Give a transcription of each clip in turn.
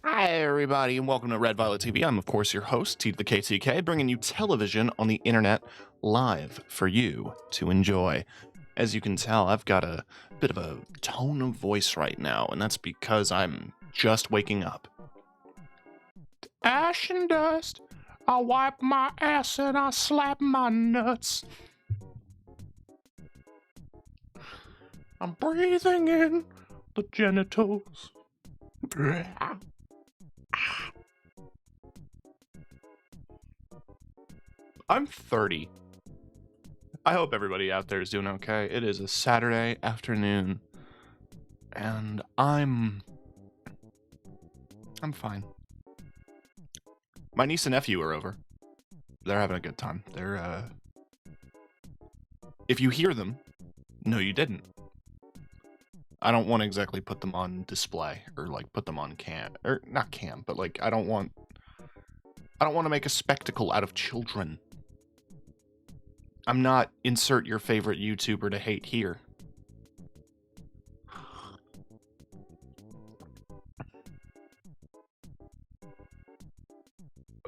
Hi, everybody, and welcome to Red Violet TV. I'm, of course, your host, T to the KTK, bringing you television on the internet live for you to enjoy. As you can tell, I've got a bit of a tone of voice right now, and that's because I'm just waking up. Ash and dust, I wipe my ass and I slap my nuts. I'm breathing in the genitals. I'm 30. I hope everybody out there is doing okay. It is a Saturday afternoon, and I'm fine. My niece and nephew are over. They're having a good time. If you hear them, no, you didn't. I don't want to exactly put them on display or like put them on cam, or not cam, but like I don't want to make a spectacle out of children. I'm not insert your favorite YouTuber to hate here.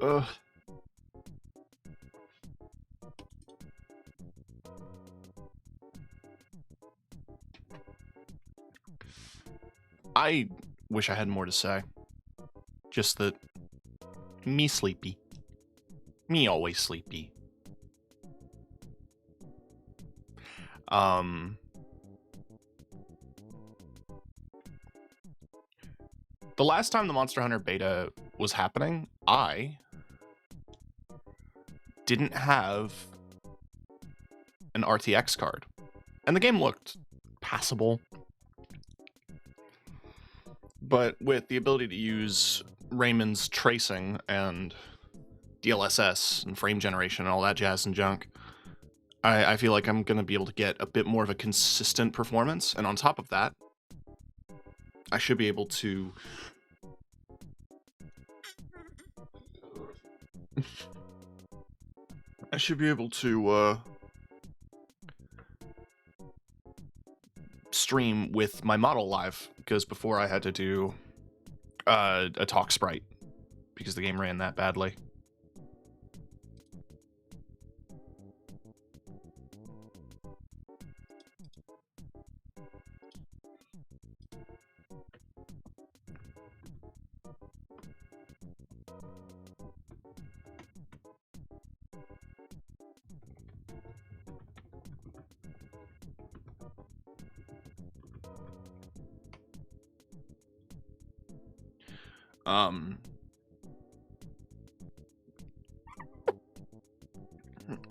Ugh. I wish I had more to say. Just that me sleepy. Me always sleepy. The last time the Monster Hunter beta was happening, I didn't have an RTX card. And the game looked passable. But with the ability to use Raymond's tracing and DLSS and frame generation and all that jazz and junk, I feel like I'm going to be able to get a bit more of a consistent performance. And on top of that, I should be able to stream with my model live, because before I had to do a talk sprite because the game ran that badly.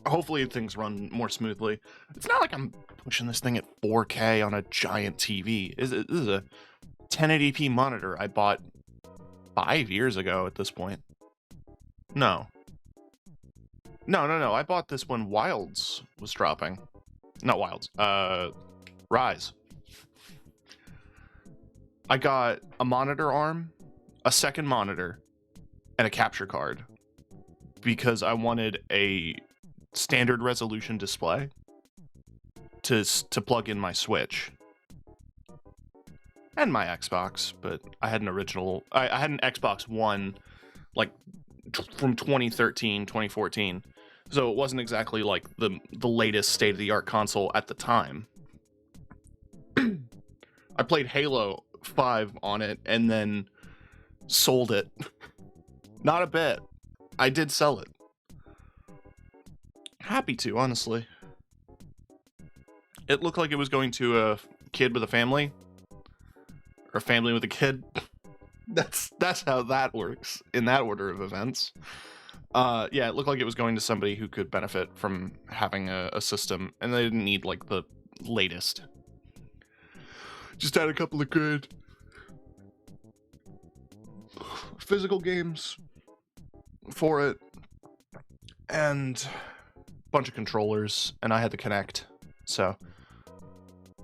Hopefully things run more smoothly. It's not like I'm pushing this thing at 4K on a giant TV. This is a 1080p monitor I bought 5 years ago at this point. No. I bought this when Wilds was dropping. Not Wilds. Rise. I got a monitor arm, a second monitor, and a capture card because I wanted a standard resolution display to plug in my Switch and my Xbox. But I had an original. I had an Xbox One, like from 2013, 2014. So it wasn't exactly like the latest state-of-the-art console at the time. I played Halo 5 on it and then sold it. Not a bit. I did sell it. Happy to, honestly. It looked like it was going to a kid with a family. Or a family with a kid. That's how that works in that order of events. Yeah, it looked like it was going to somebody who could benefit from having a system, and they didn't need like the latest. Just had a couple of good physical games for it, and a bunch of controllers, and I had to connect, so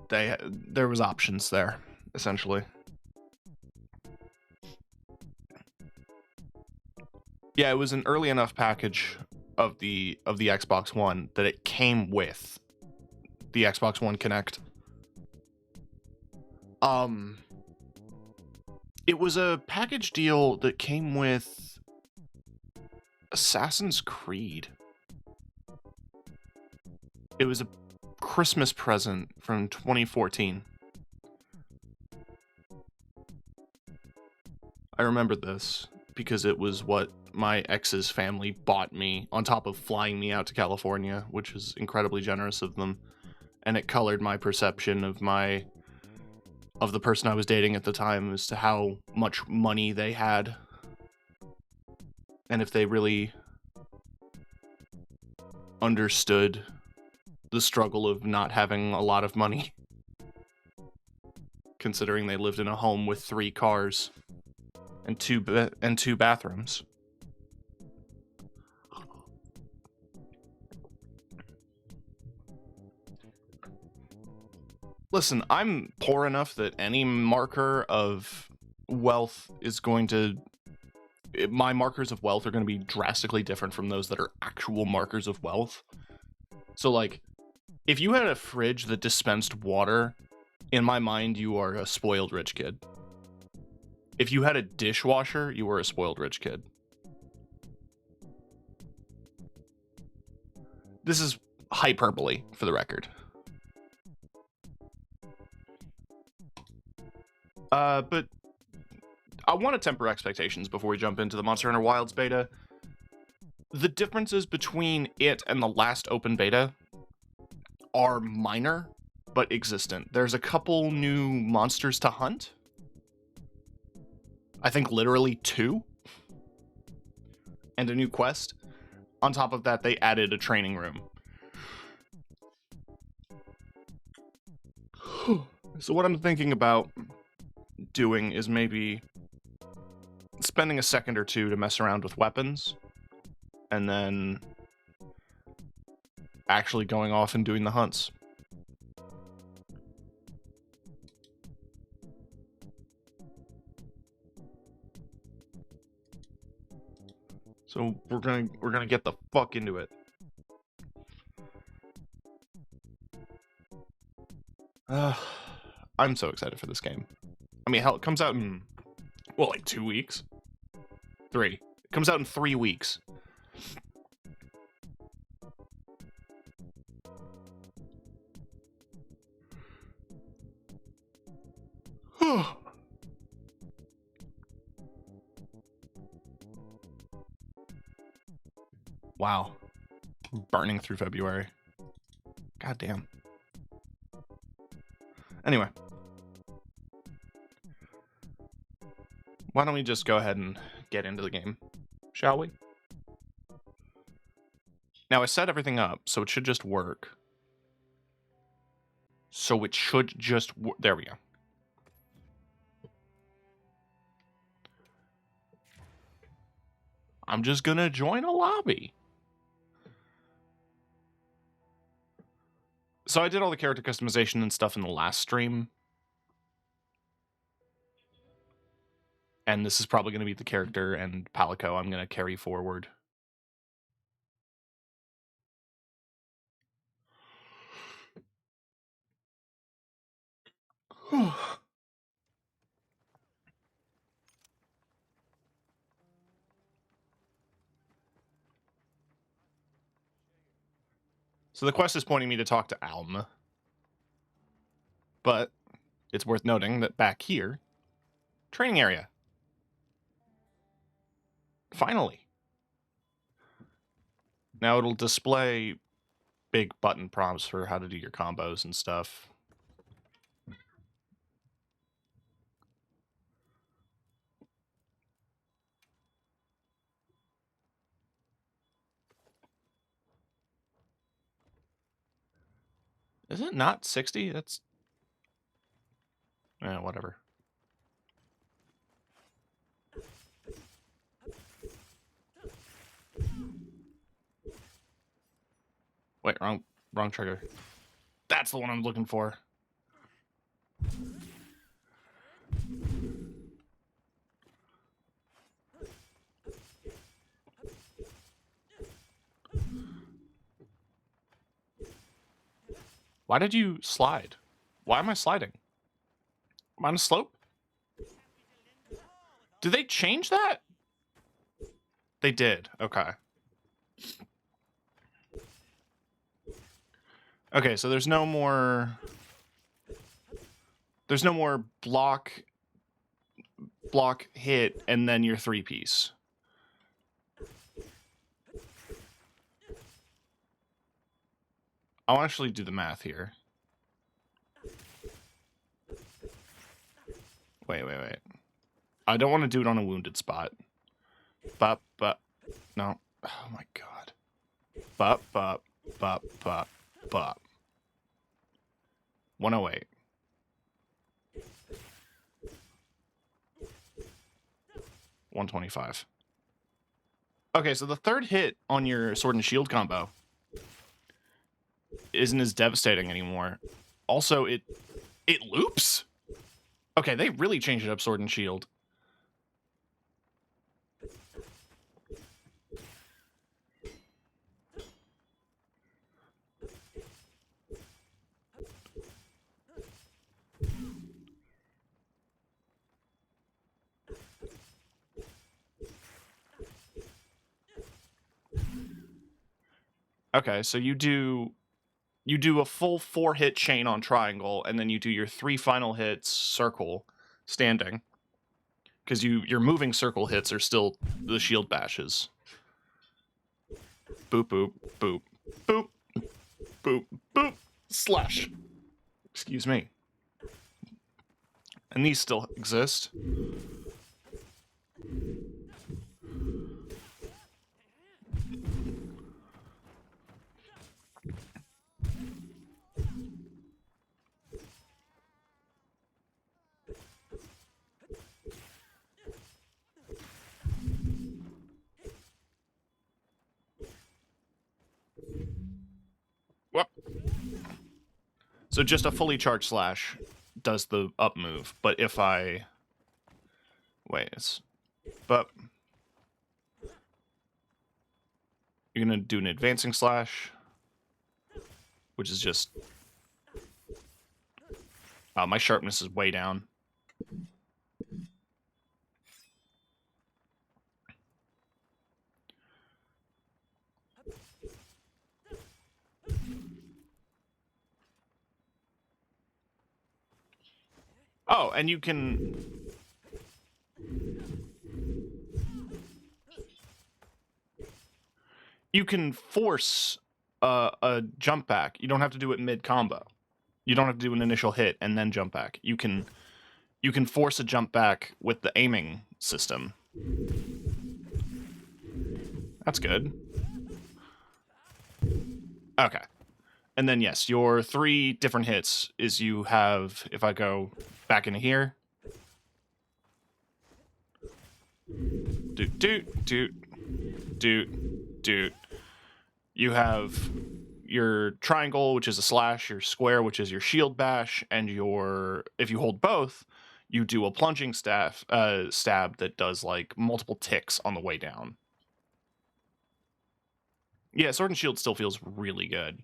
there was options there, essentially. Yeah, it was an early enough package of the Xbox One that it came with the Xbox One Connect. It was a package deal that came with Assassin's Creed. It was a Christmas present from 2014. I remember this because it was what my ex's family bought me on top of flying me out to California, which was incredibly generous of them. And it colored my perception of the person I was dating at the time as to how much money they had. And if they really understood the struggle of not having a lot of money, considering they lived in a home with 3 cars and two bathrooms. Listen, I'm poor enough that any marker of wealth is going to... My markers of wealth are going to be drastically different from those that are actual markers of wealth. So, like, if you had a fridge that dispensed water, in my mind, you are a spoiled rich kid. If you had a dishwasher, you were a spoiled rich kid. This is hyperbole, for the record. But I want to temper expectations before we jump into the Monster Hunter Wilds beta. The differences between it and the last open beta are minor, but existent. There's a couple new monsters to hunt. I think literally 2. And a new quest. On top of that, they added a training room. So what I'm thinking about doing is maybe spending a second or two to mess around with weapons, and then actually going off and doing the hunts. So we're gonna get the fuck into it. I'm so excited for this game. I mean, hell, it comes out in, what, like 2 weeks? 3. It comes out in 3 weeks. Wow. Burning through February. God damn. Anyway. Why don't we just go ahead and get into the game, shall we? Now, I set everything up, so it should just work. There we go. I'm just gonna join a lobby. So I did all the character customization and stuff in the last stream. And this is probably going to be the character and Palico I'm going to carry forward. So the quest is pointing me to talk to Alma. But it's worth noting that back here, training area. Finally. Now it'll display big button prompts for how to do your combos and stuff. Is it not 60? That's... whatever. Wait, wrong trigger. That's the one I'm looking for. Why did you slide? Why am I sliding? Am I on a slope? Did they change that? They did. Okay. Okay, so there's no more block hit and then your 3-piece. I'll actually do the math here. Wait. I don't want to do it on a wounded spot. But no. Oh my god. But 108. 125. Okay, so the third hit on your sword and shield combo isn't as devastating anymore. Also, it loops? Okay, they really changed it up, sword and shield. Okay, so you do a full 4-hit chain on triangle, and then you do your 3 final hits circle standing. Because your moving circle hits are still the shield bashes. Boop, boop, boop, boop, boop, boop, slash. Excuse me. And these still exist. Whoop. So just a fully charged slash does the up move, but if I... Wait, it's... But... You're gonna do an advancing slash, which is just... my sharpness is way down. Oh, and you can... You can force a jump back. You don't have to do it mid-combo. You don't have to do an initial hit and then jump back. You can force a jump back with the aiming system. That's good. Okay. And then, yes, your 3 different hits is you have, if I go back into here, doot. You have your triangle, which is a slash, your square, which is your shield bash, and your, if you hold both, you do a plunging stab that does like multiple ticks on the way down. Yeah, sword and shield still feels really good.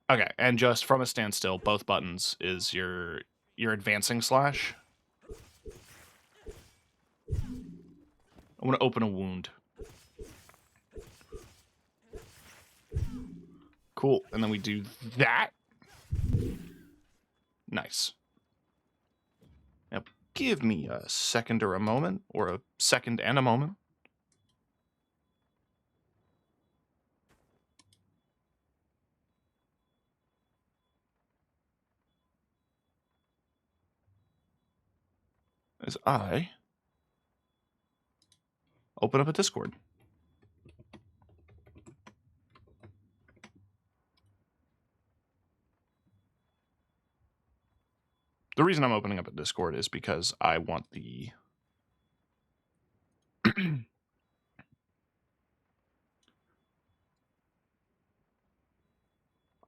Okay, and just from a standstill, both buttons is your advancing slash. I want to open a wound. Cool, and then we do that. Nice. Now, give me a second or a moment, or a second and a moment. As I open up a Discord. The reason I'm opening up a Discord is because I want the...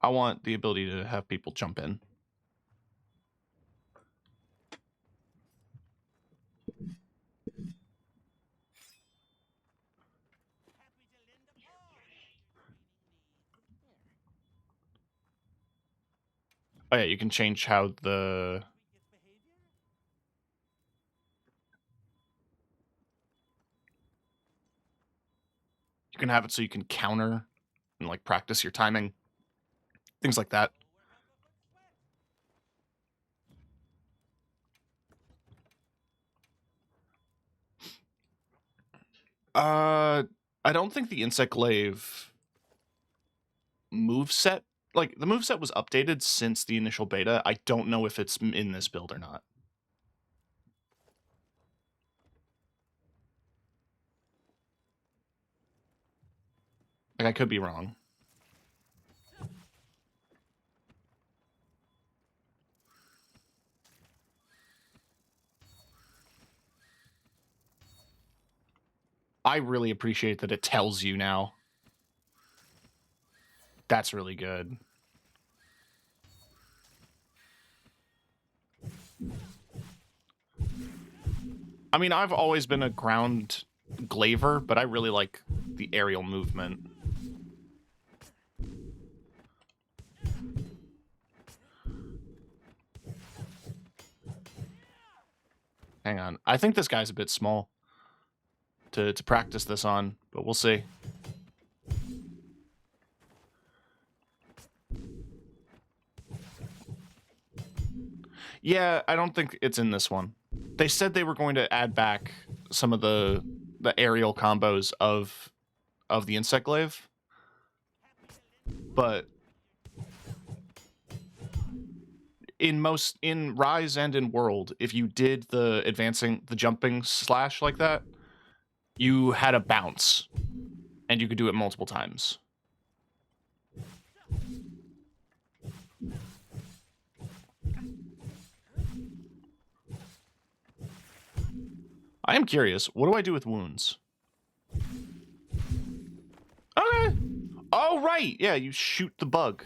I want the ability to have people jump in. Oh yeah, you can change how the... You can have it so you can counter and like practice your timing. Things like that. I don't think the Insect Glaive moveset, like the moveset was updated since the initial beta. I don't know if it's in this build or not. Like I could be wrong. I really appreciate that it tells you now. That's really good. I mean, I've always been a ground glaiver, but I really like the aerial movement. Hang on. I think this guy's a bit small to practice this on, but we'll see. Yeah, I don't think it's in this one. They said they were going to add back some of the aerial combos of the Insect Glaive, but in Rise and in World, if you did the jumping slash like that, you had a bounce, and you could do it multiple times. I am curious. What do I do with wounds? Okay. Oh, right. Yeah, you shoot the bug.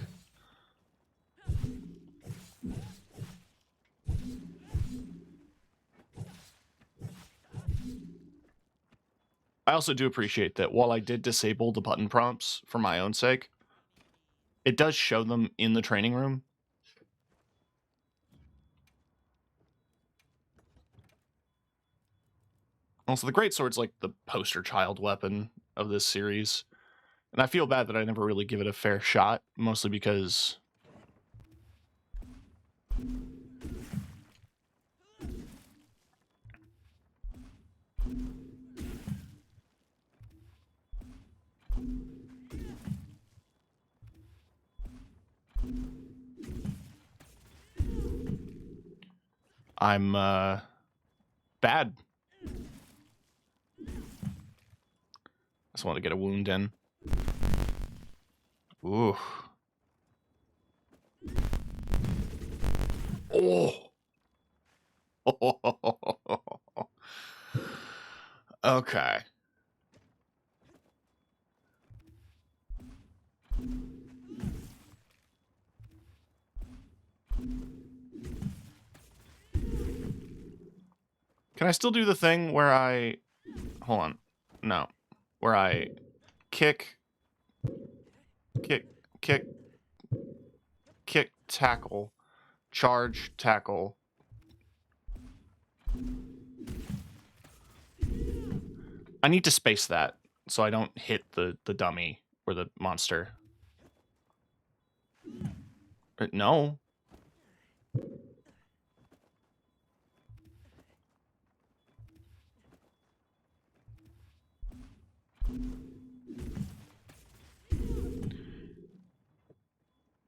I also do appreciate that while I did disable the button prompts for my own sake, it does show them in the training room. Also, the greatsword's like the poster child weapon of this series. And I feel bad that I never really give it a fair shot, mostly because... I'm, bad. I just want to get a wound in. Ooh. Oh! Okay. Can I still do the thing where I... Hold on. No. Where I kick, tackle, charge, tackle. I need to space that so I don't hit the dummy or the monster. No.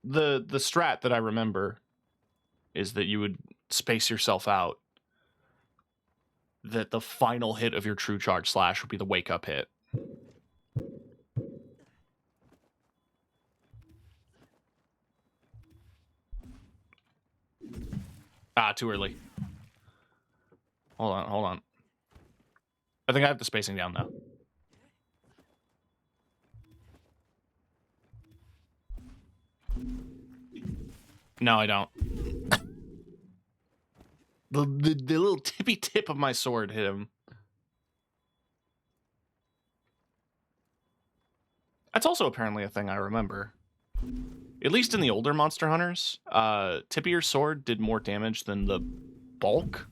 The strat that I remember is that you would space yourself out, that the final hit of your true charge slash would be the wake up hit. Ah, too early. Hold on. I think I have the spacing down though. No, I don't. The little tippy tip of my sword hit him. That's also apparently a thing I remember. At least in the older Monster Hunters, tip of your sword did more damage than the bulk.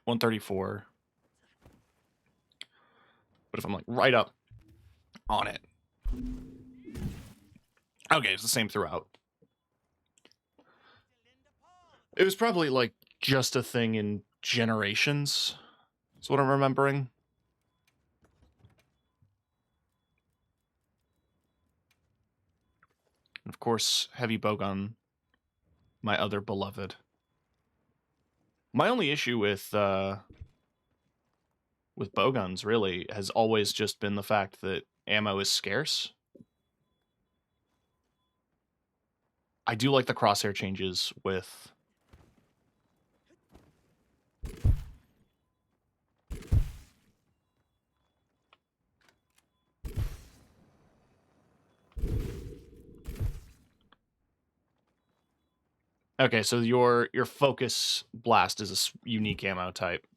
$134. But if I'm like right up on it. Okay, it's the same throughout. It was probably like just a thing in generations. That's what I'm remembering. And of course, heavy bowgun, my other beloved. My only issue with bowguns really has always just been the fact that ammo is scarce. I do like the crosshair changes with okay, so your focus blast is a unique ammo type.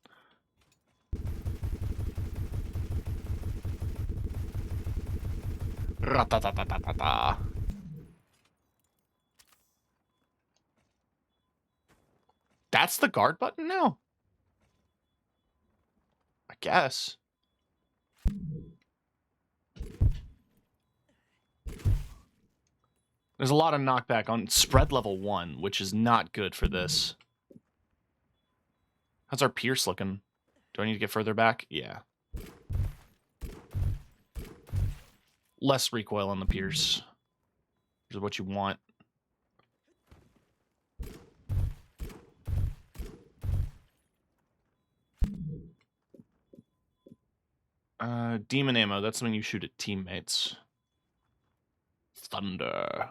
Ra-ta-ta-ta-ta-ta-ta. That's the guard button now? I guess. There's a lot of knockback on spread level 1, which is not good for this. How's our Pierce looking? Do I need to get further back? Yeah. Less recoil on the Pierce, which is what you want. Demon ammo, that's when you shoot at teammates. Thunder.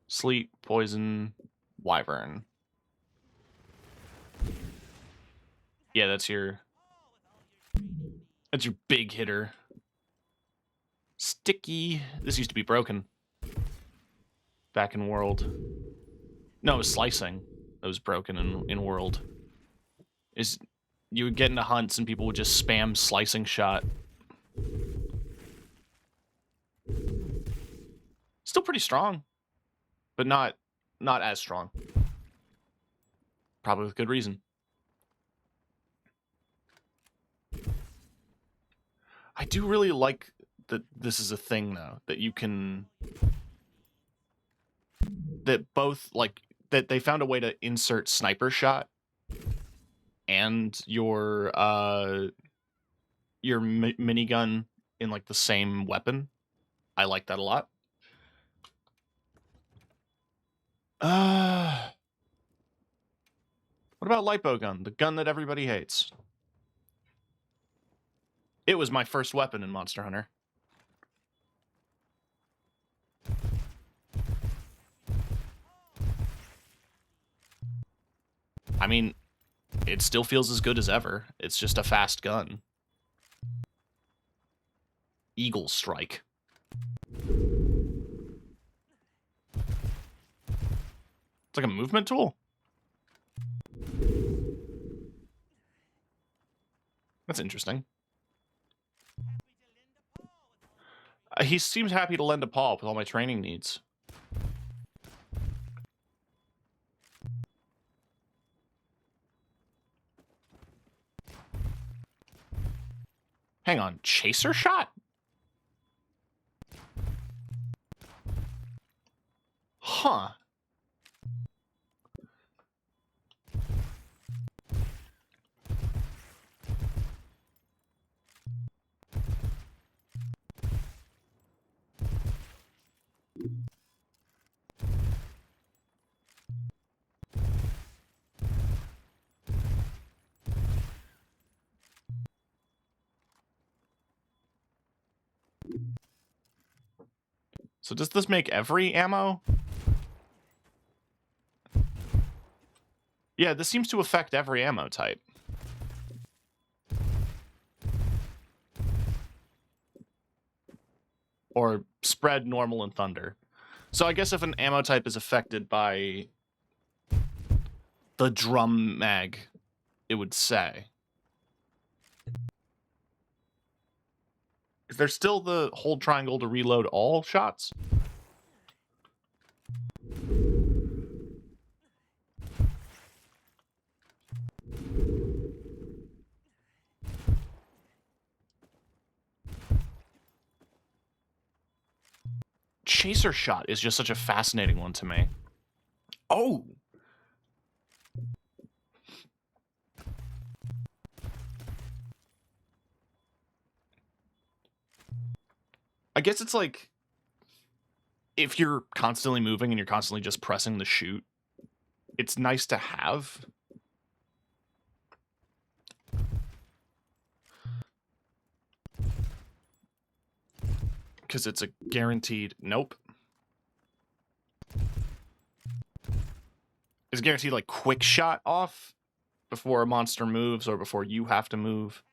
Sleep, poison, wyvern. Yeah, that's your big hitter. Sticky. This used to be broken. Back in World. No, it was slicing that was broken in World. You would get into hunts and people would just spam slicing shot. Still pretty strong, but not as strong. Probably with good reason. I do really like that this is a thing, though, that you can... That both, like, that they found a way to insert sniper shot and your minigun in, like, the same weapon. I like that a lot. What about light bow gun? The gun that everybody hates. It was my first weapon in Monster Hunter. I mean, it still feels as good as ever. It's just a fast gun. Eagle Strike. It's like a movement tool. That's interesting. He seems happy to lend a paw with all my training needs. Hang on, chaser shot? Huh. So does this make every ammo? Yeah, this seems to affect every ammo type. Or spread, normal, and thunder. So I guess if an ammo type is affected by the drum mag, it would say. Is there still the hold triangle to reload all shots? Chaser shot is just such a fascinating one to me. Oh! I guess it's like, if you're constantly moving and you're constantly just pressing the shoot, it's nice to have. Because it's a guaranteed... Nope. It's guaranteed, like, quick shot off before a monster moves or before you have to move.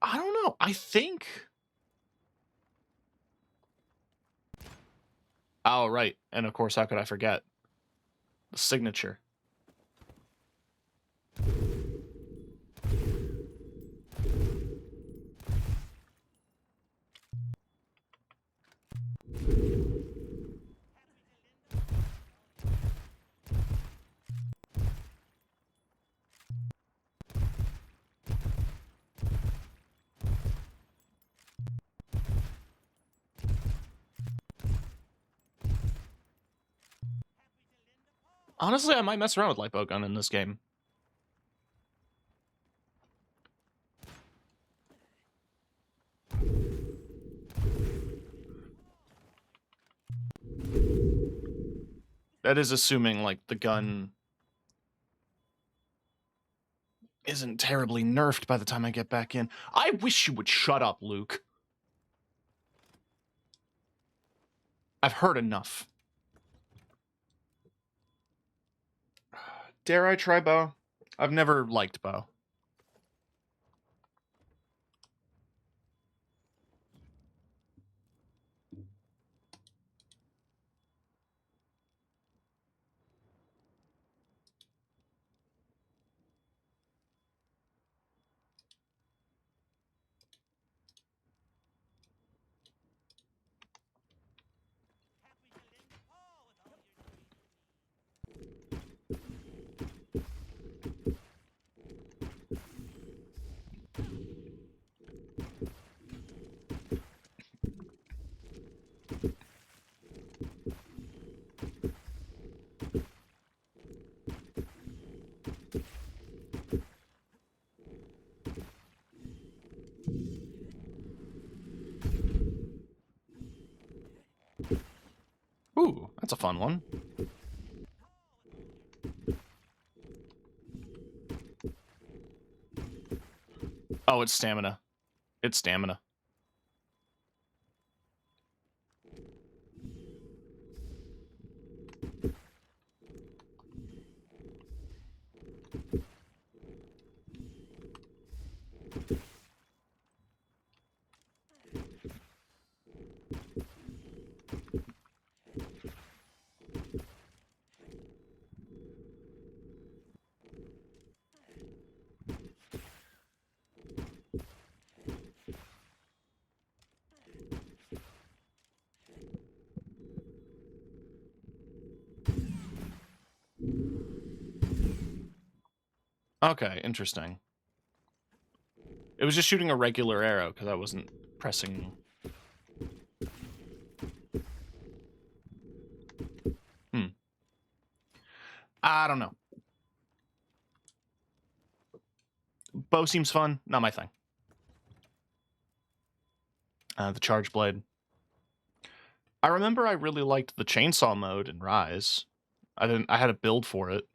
I don't know. I think... Oh, right. And of course, how could I forget? The signature. Honestly, I might mess around with Lipo Gun in this game. That is assuming, like, the gun isn't terribly nerfed by the time I get back in. I wish you would shut up, Luke. I've heard enough. Dare I try bow? I've never liked bow. Ooh, that's a fun one. Oh, it's stamina. It's stamina. Okay, interesting. It was just shooting a regular arrow because I wasn't pressing... I don't know. Bow seems fun. Not my thing. The charge blade. I remember I really liked the chainsaw mode in Rise. I had a build for it.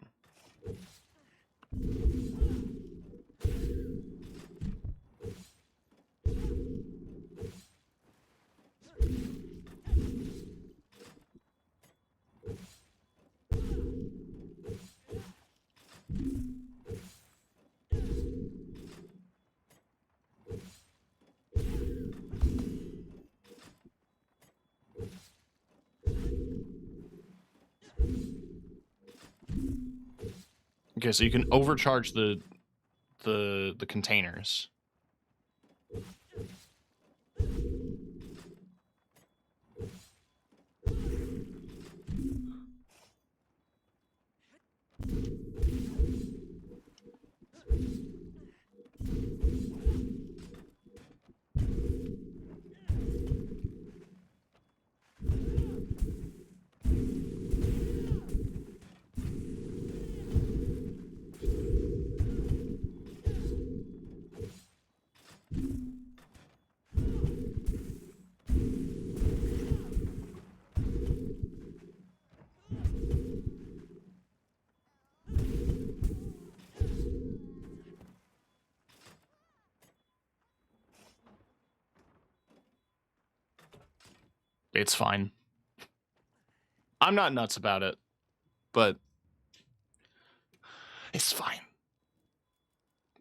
Okay, so you can overcharge the containers. It's fine. I'm not nuts about it, but it's fine.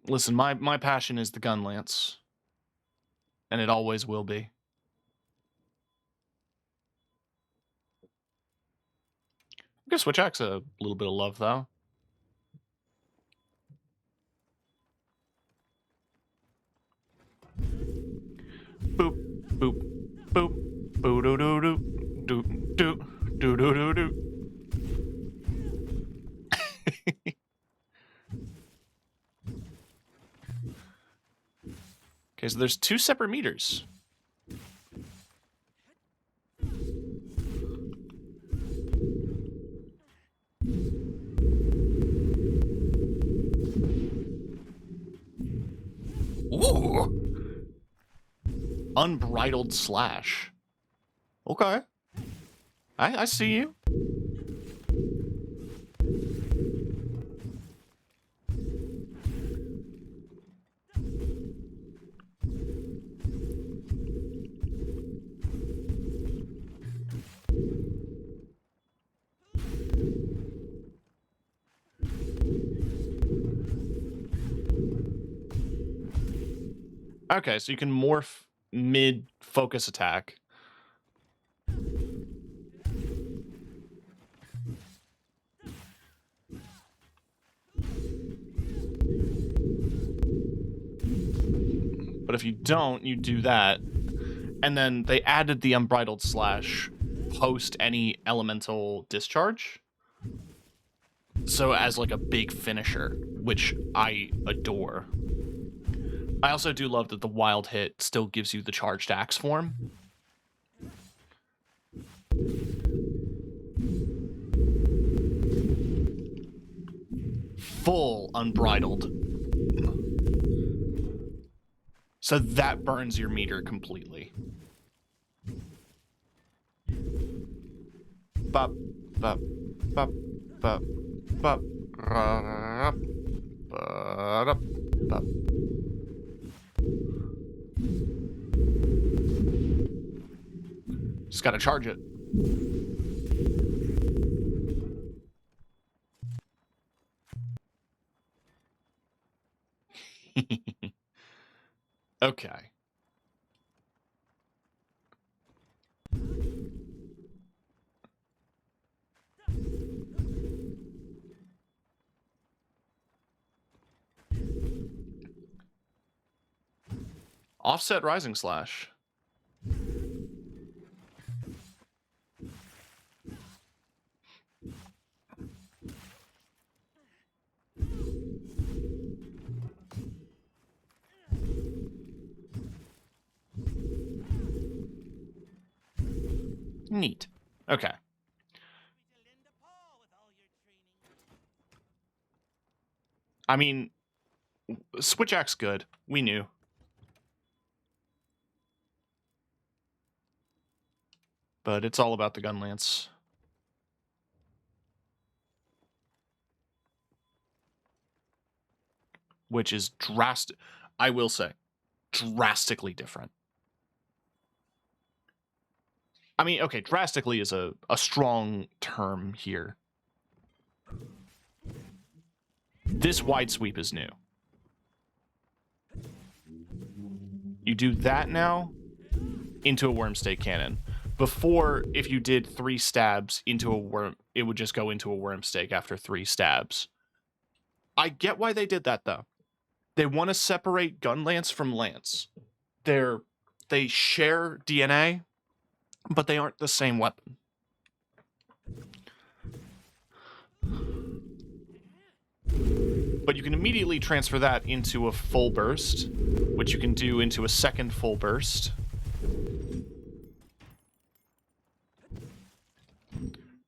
Listen, my passion is the Gunlance, and it always will be. I'm gonna switch X a little bit of love, though. Boop, boop, boop, boo doo doo doo, doo doo doo doo doo doo. Okay, so there's 2 separate meters. Ooh! Unbridled slash. Okay. I see you. Okay, so you can morph mid-focus attack. But if you don't, you do that. And then they added the Unbridled Slash post any elemental discharge. So as like a big finisher, which I adore. I also do love that the Wild Hit still gives you the charged axe form. Full Unbridled. So that burns your meter completely. Bop, bop, bop, bop, bop, bop, bop, bop. Just gotta charge it. Okay. Offset Rising Slash. Neat. Okay. I mean, Switch Axe good. We knew. But it's all about the Gunlance. Which is drastic. I will say, drastically different. I mean, okay, drastically is a strong term here. This wide sweep is new. You do that now into a worm stake cannon. Before, if you did 3 stabs into a worm, it would just go into a worm stake after 3 stabs. I get why they did that, though. They want to separate Gunlance from Lance. They share DNA, but they aren't the same weapon. But you can immediately transfer that into a full burst, which you can do into a second full burst.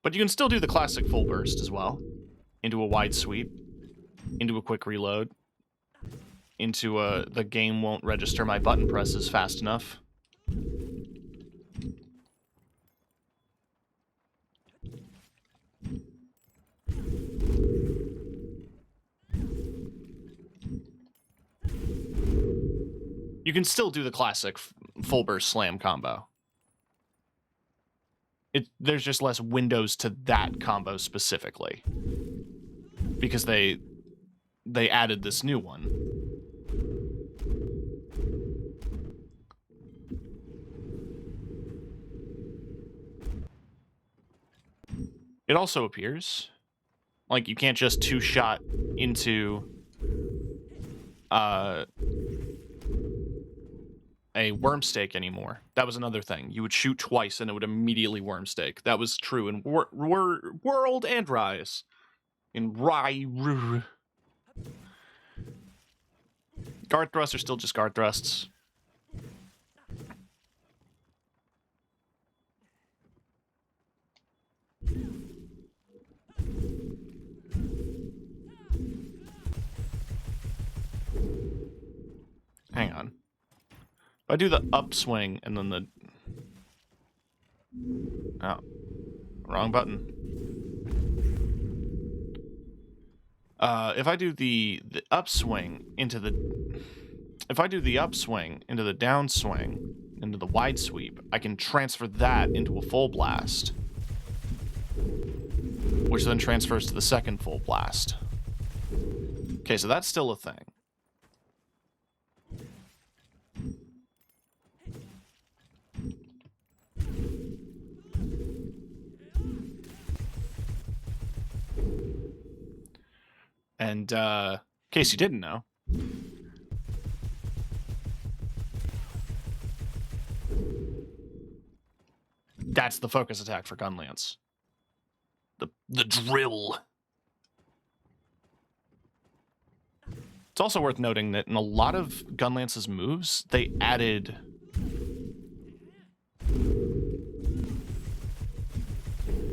But you can still do the classic full burst as well. Into a wide sweep, into a quick reload, into a the game won't register my button presses fast enough. You can still do the classic full burst slam combo. There's just less windows to that combo specifically. Because they added this new one. It also appears like you can't just two-shot into a worm stake anymore. That was another thing. You would shoot twice and it would immediately worm stake. That was true in World and Rise. In Rai. Guard thrusts are still just guard thrusts. Hang on. If I do the upswing and then the... Oh. Wrong button. If I do the upswing into the... If I do the upswing into the downswing, into the wide sweep, I can transfer that into a full blast. Which then transfers to the second full blast. Okay, so that's still a thing. And, in case you didn't know, that's the focus attack for Gunlance. The drill. It's also worth noting that in a lot of Gunlance's moves, they added...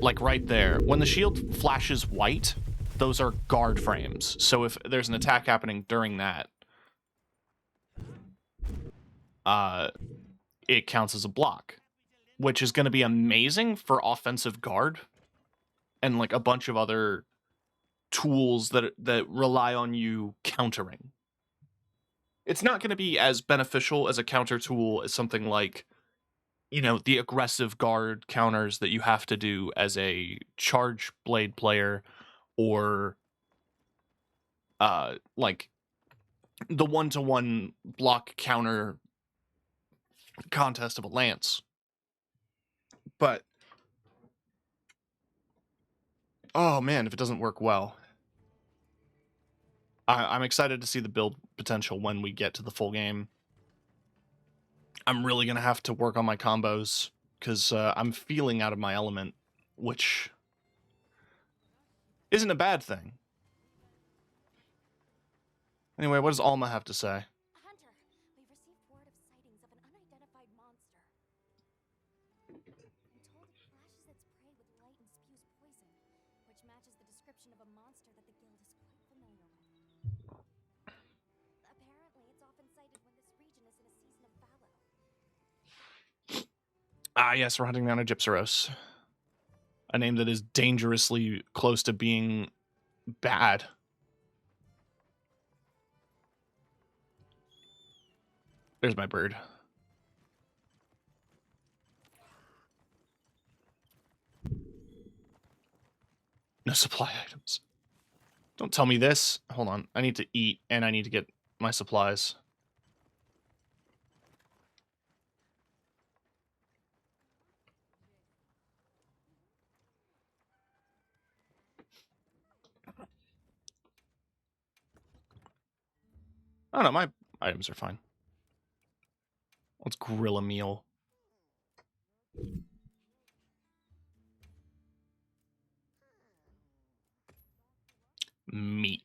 Like right there, when the shield flashes white, those are guard frames. So if there's an attack happening during that, it counts as a block, which is going to be amazing for offensive guard and like a bunch of other tools that rely on you countering. It's not going to be as beneficial as a counter tool as something like, you know, the aggressive guard counters that you have to do as a charge blade player, or like the one-to-one block counter contest of a lance. But oh man, if it doesn't work well. I'm excited to see the build potential when we get to the full game. I'm really going to have to work on my combos, because I'm feeling out of my element, which isn't a bad thing. Anyway, what does Alma have to say? Hunter, we've received word of sightings of an unidentified monster. I'm told it flashes its prey with light and spews poison, which matches the description of a monster that the guild is quite familiar with. Apparently, it's often sighted when this region is in a season of fallow. Ah, yes, we're hunting down a Gypsaros. A name that is dangerously close to being bad. There's my bird. No supply items. Don't tell me this. Hold on. I need to eat, and I need to get my supplies. Oh no, my items are fine. Let's grill a meal. Meat.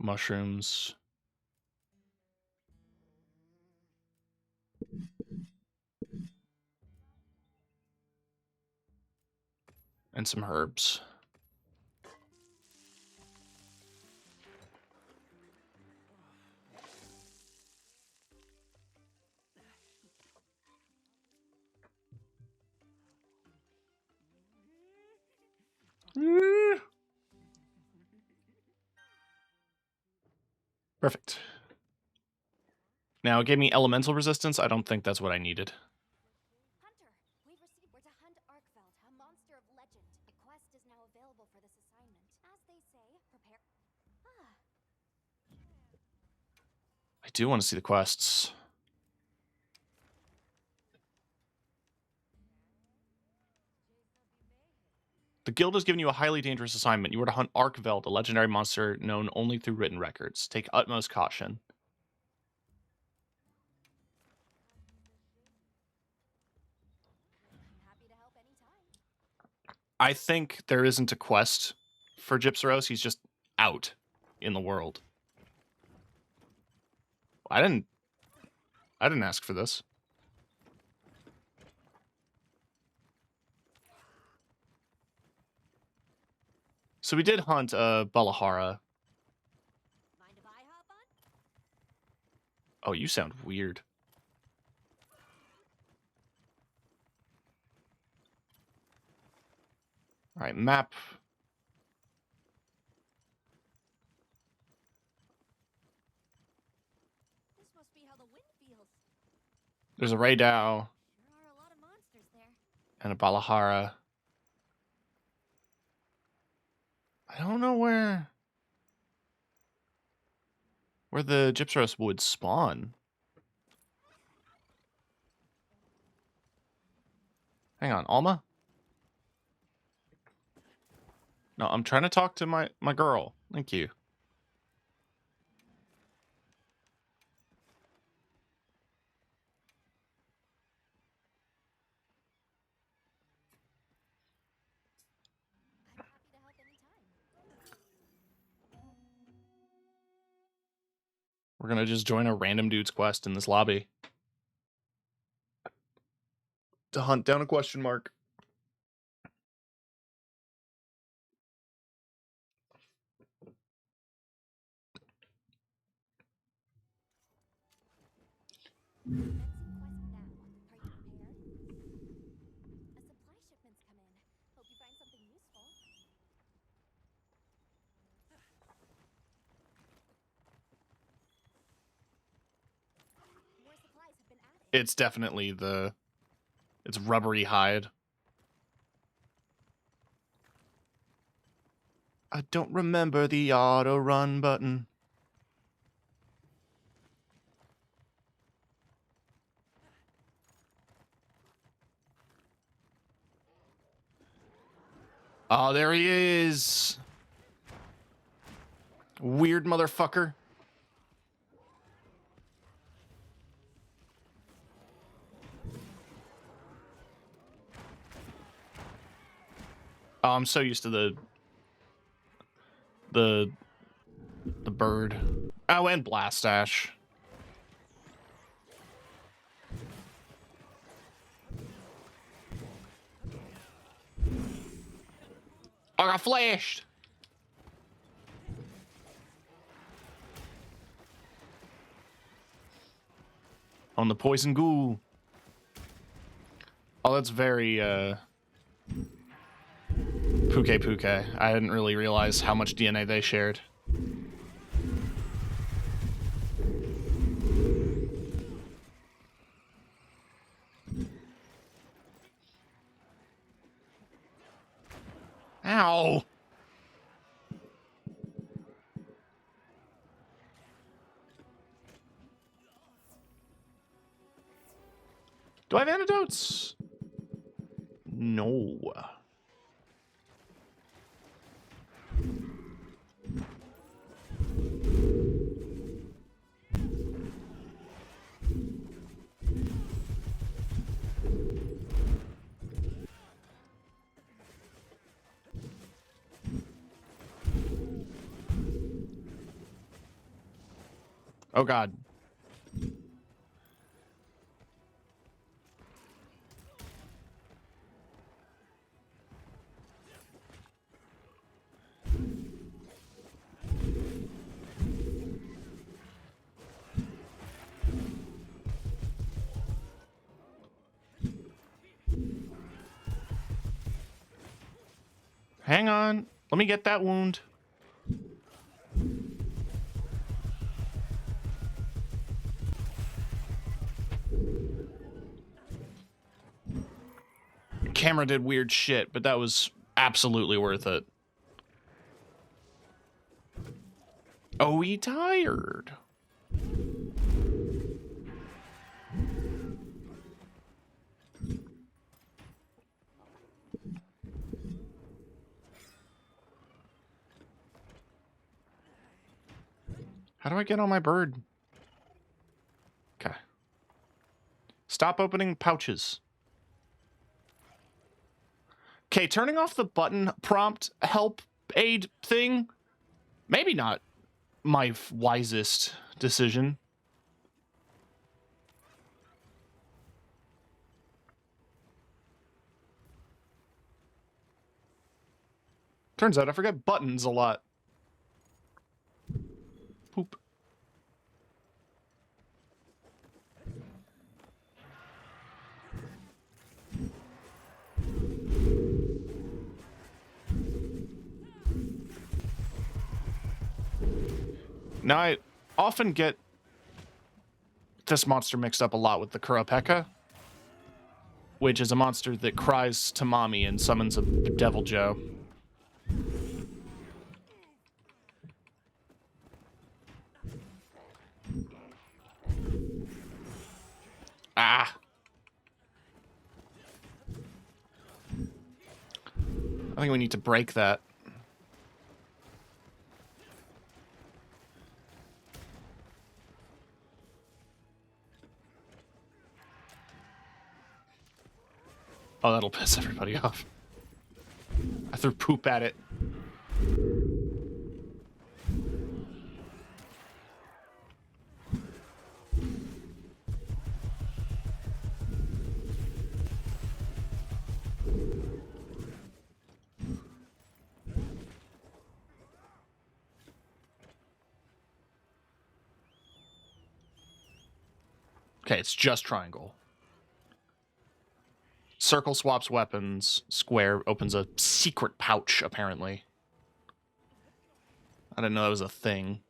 Mushrooms. And some herbs. Perfect. Now, it gave me elemental resistance. I don't think that's what I needed. Hunter, we've received. We're to hunt Arkfeld, a monster of legend. A quest is now available for this assignment. As they say, prepare. I do want to see the quests. The guild has given you a highly dangerous assignment. You are to hunt Arkveld, a legendary monster known only through written records. Take utmost caution. I'm happy to help anytime. I think there isn't a quest for Gypsaros. He's just out in the world. I didn't ask for this. So we did hunt Balahara. Mind if I hop on? Oh, you sound weird. All right, map. This must be how the wind feels. There's a Raydao There are a lot of monsters there. and a Balahara. I don't know where the Gypsaros would spawn. Hang on, Alma? No, I'm trying to talk to my girl. Thank you. I'm happy to help anytime. We're gonna just join a random dude's quest in this lobby. To hunt down a question mark. Commencing quest now. Are you prepared? A supply shipment's come in. Hope you find something useful. More supplies have been added. It's definitely it's rubbery hide. I don't remember the auto run button. Oh, there he is. Weird motherfucker. Oh, I'm so used to the bird. Oh, and Blastash. I got flashed. On the poison ghoul. Oh, that's very Puke Puke. I didn't really realize how much DNA they shared. Ow! Do I have antidotes? No. Oh god. Hang on. Let me get that wound. Camera did weird shit, but that was absolutely worth it. Oh, he tired. How do I get on my bird? Okay. Stop opening pouches. Okay, turning off the button prompt help aid thing. Maybe not my wisest decision. Turns out I forget buttons a lot. Poop. Now, I often get this monster mixed up a lot with the Kurapeka, which is a monster that cries to mommy and summons a Devil Joe. Ah. I think we need to break that. Oh, that'll piss everybody off. I threw poop at it. Okay, it's just triangle. Circle swaps weapons. Square opens a secret pouch, apparently. I didn't know that was a thing.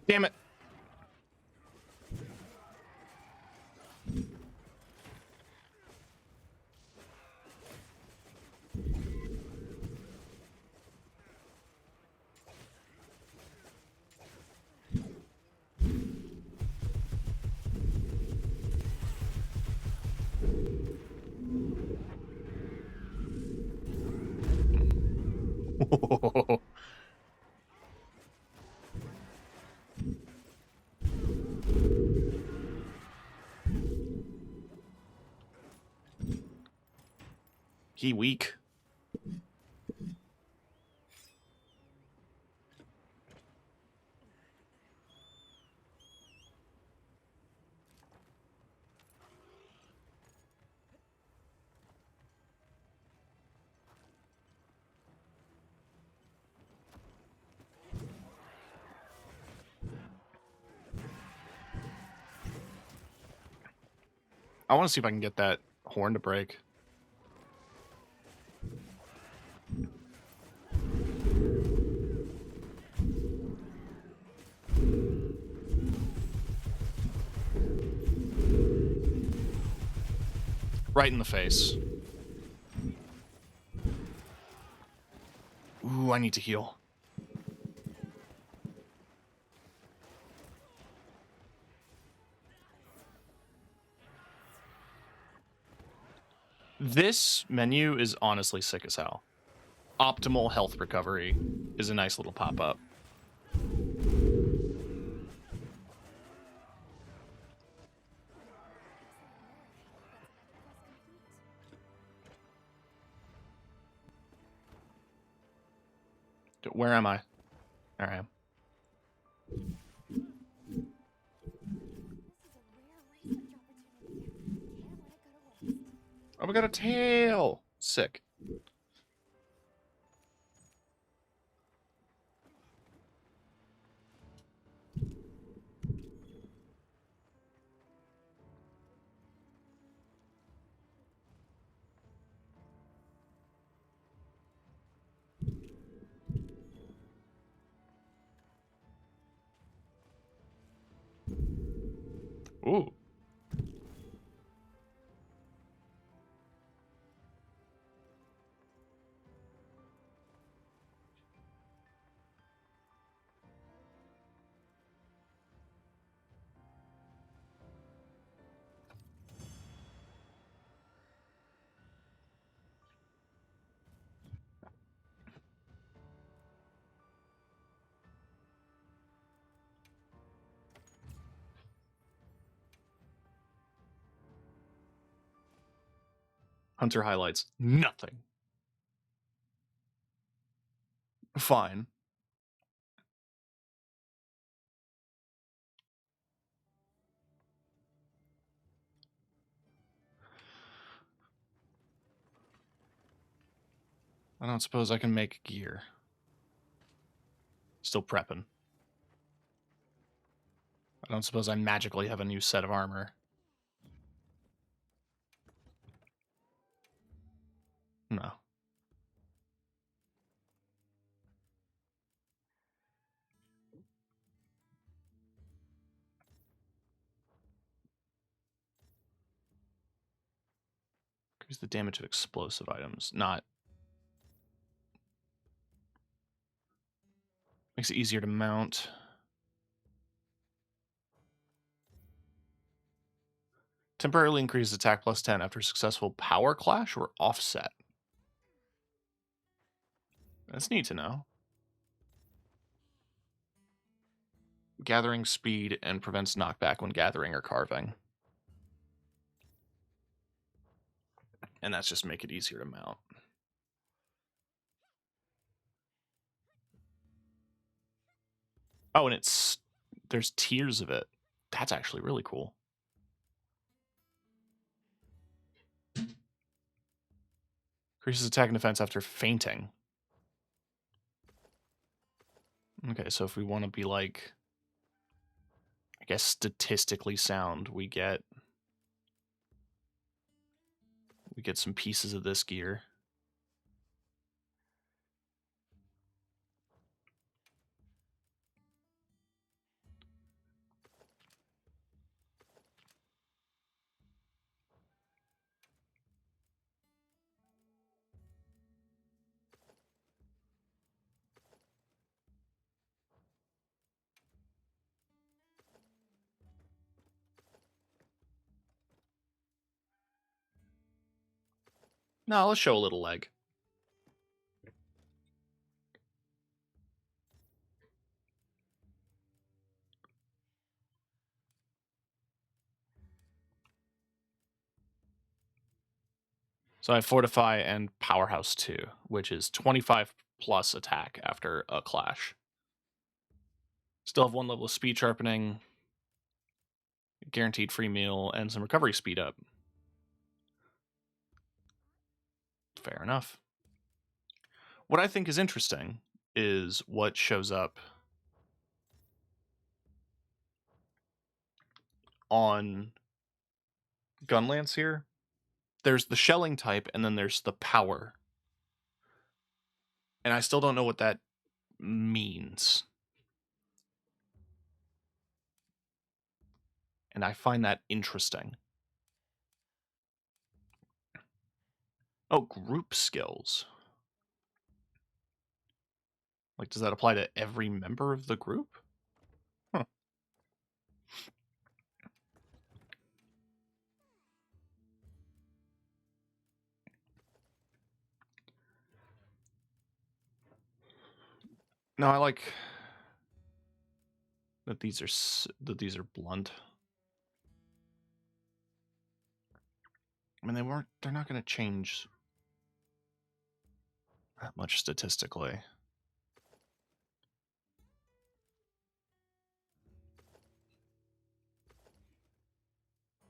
Damn it. He weak. I want to see if I can get that horn to break. Right in the face. Ooh, I need to heal. This menu is honestly sick as hell. Optimal health recovery is a nice little pop-up. Where am I? There I am. Oh, we got a tail! Sick. Ooh. Hunter highlights nothing. Fine. I don't suppose I can make gear. Still prepping. I don't suppose I magically have a new set of armor. No. Increase the damage of explosive items. Not. Makes it easier to mount. Temporarily increases attack plus 10 after successful power clash or offset. That's neat to know. Gathering speed and prevents knockback when gathering or carving. And that's just make it easier to mount. Oh, and there's tiers of it. That's actually really cool. Increases attack and defense after fainting. Okay, so if we want to be like, I guess statistically sound, we get some pieces of this gear. No, let's show a little leg. So I have Fortify and Powerhouse 2, which is 25 plus attack after a clash. Still have 1 level of speed sharpening, guaranteed free meal, and some recovery speed up. Fair enough. What I think is interesting is what shows up on Gunlance here. There's the shelling type, and then there's the power. And I still don't know what that means. And I find that interesting. Oh, group skills. Like, does that apply to every member of the group? Huh. No, I like that these are blunt. I mean, they're not going to change that much statistically.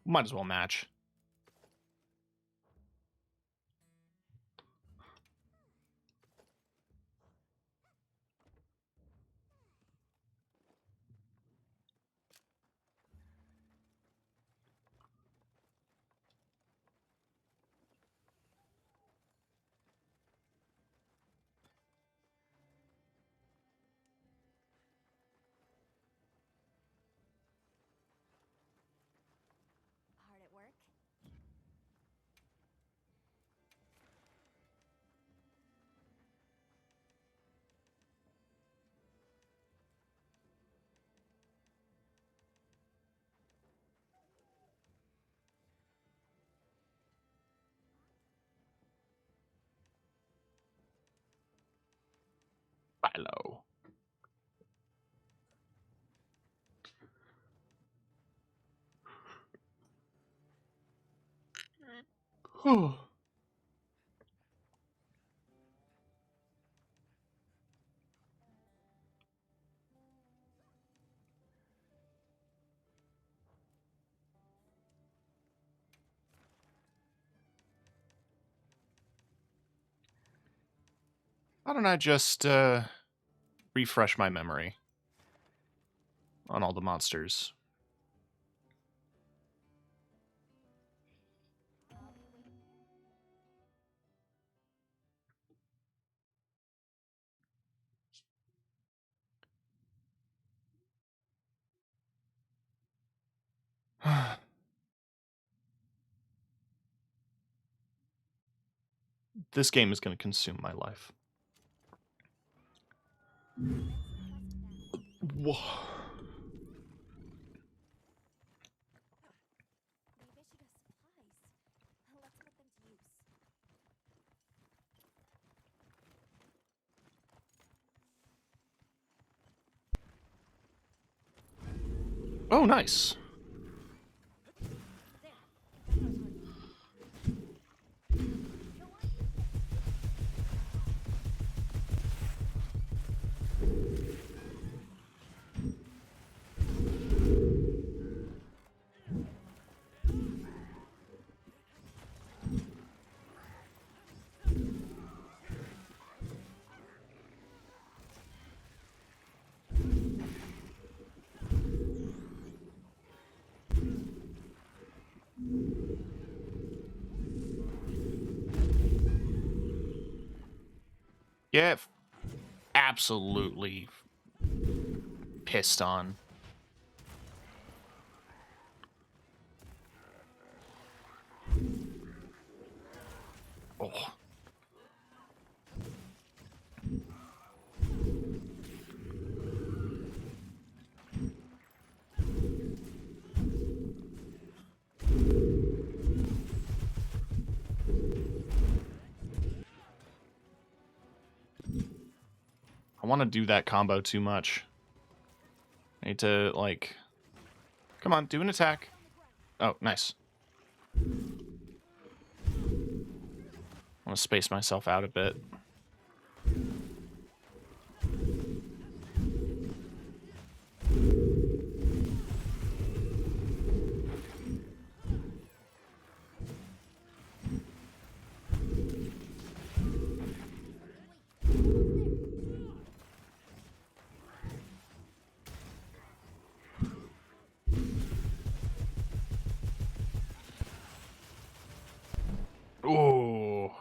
Might as well match. Hard at work? Hello. Why don't I just refresh my memory on all the monsters? This game is going to consume my life. Whoa. We've issued us supplies. Let's put them to use. Oh, nice. Yeah, absolutely pissed on. Oh. I want to do that combo too much. I need to, like... Come on, do an attack. Oh, nice. I want to space myself out a bit. Oh.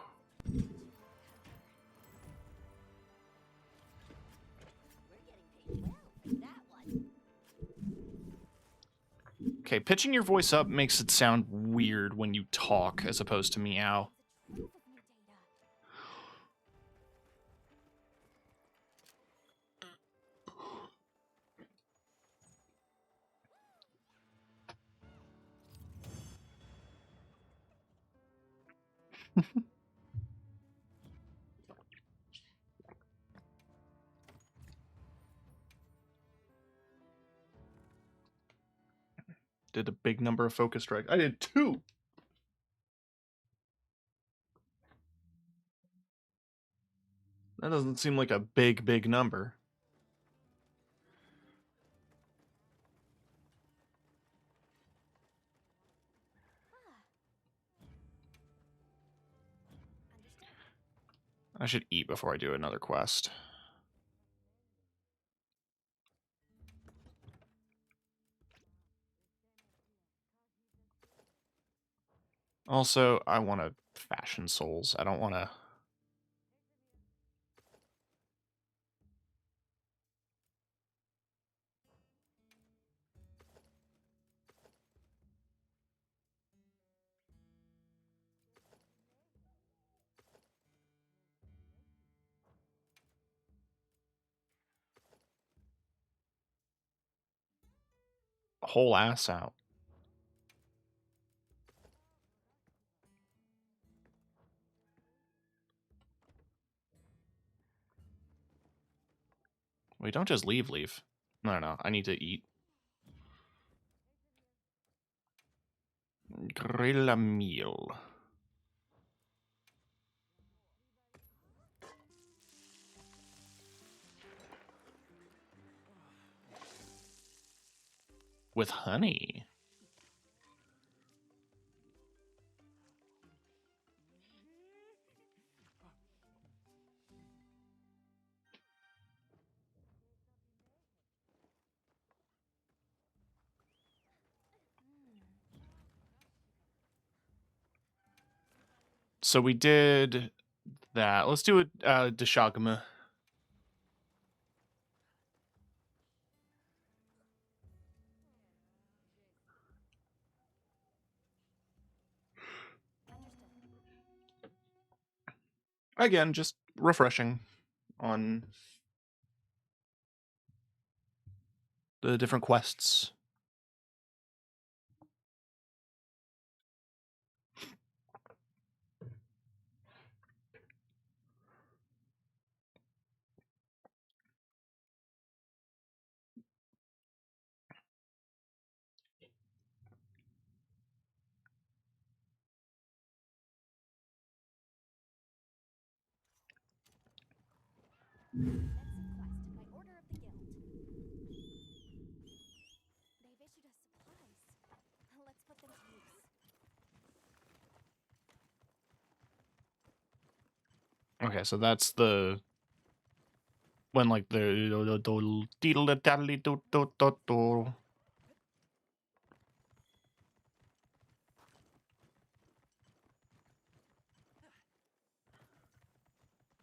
Okay, pitching your voice up makes it sound weird when you talk as opposed to meow. Trove of new Did a big number of focus strikes. I did 2. That doesn't seem like a big number. I should eat before I do another quest. Also, I want to fashion souls. I don't want to... whole ass out. Wait, don't just leave. No, I need to eat. Grill a meal. With honey. So we did that. Let's do it, Deshagma. Again, just refreshing on the different quests. Commencing quest by order of the guild. They've issued us supplies. Let's put them to use. Okay, so that's the... when, like, the...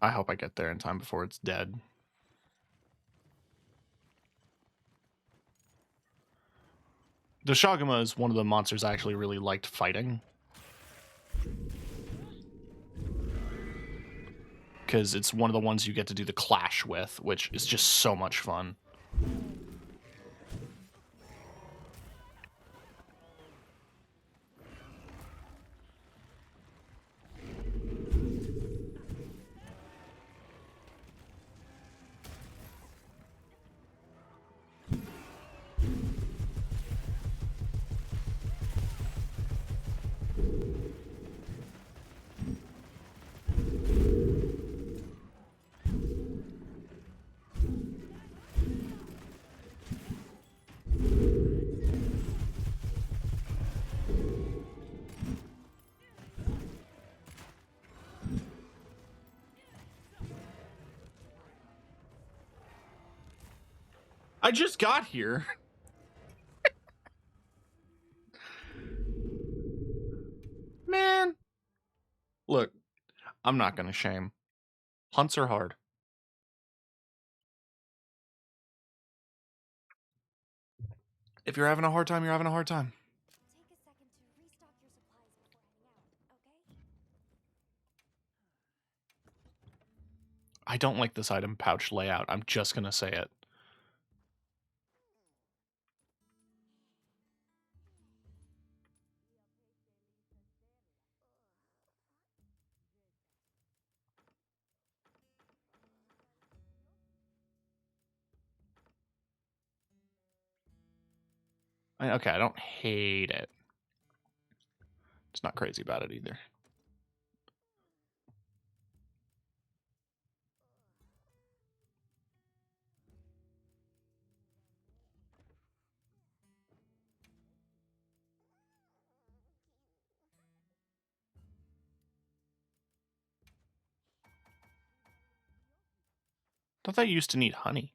I hope I get there in time before it's dead. The Shaguma is one of the monsters I actually really liked fighting. Because it's one of the ones you get to do the clash with, which is just so much fun. I just got here. Man. Look, I'm not gonna shame. Hunts are hard. If you're having a hard time, you're having a hard time. Take a second to restock your supplies before heading out, okay? I don't like this item pouch layout. I'm just gonna say it. Okay, I don't hate it. It's not crazy about it either. Thought they used to need honey.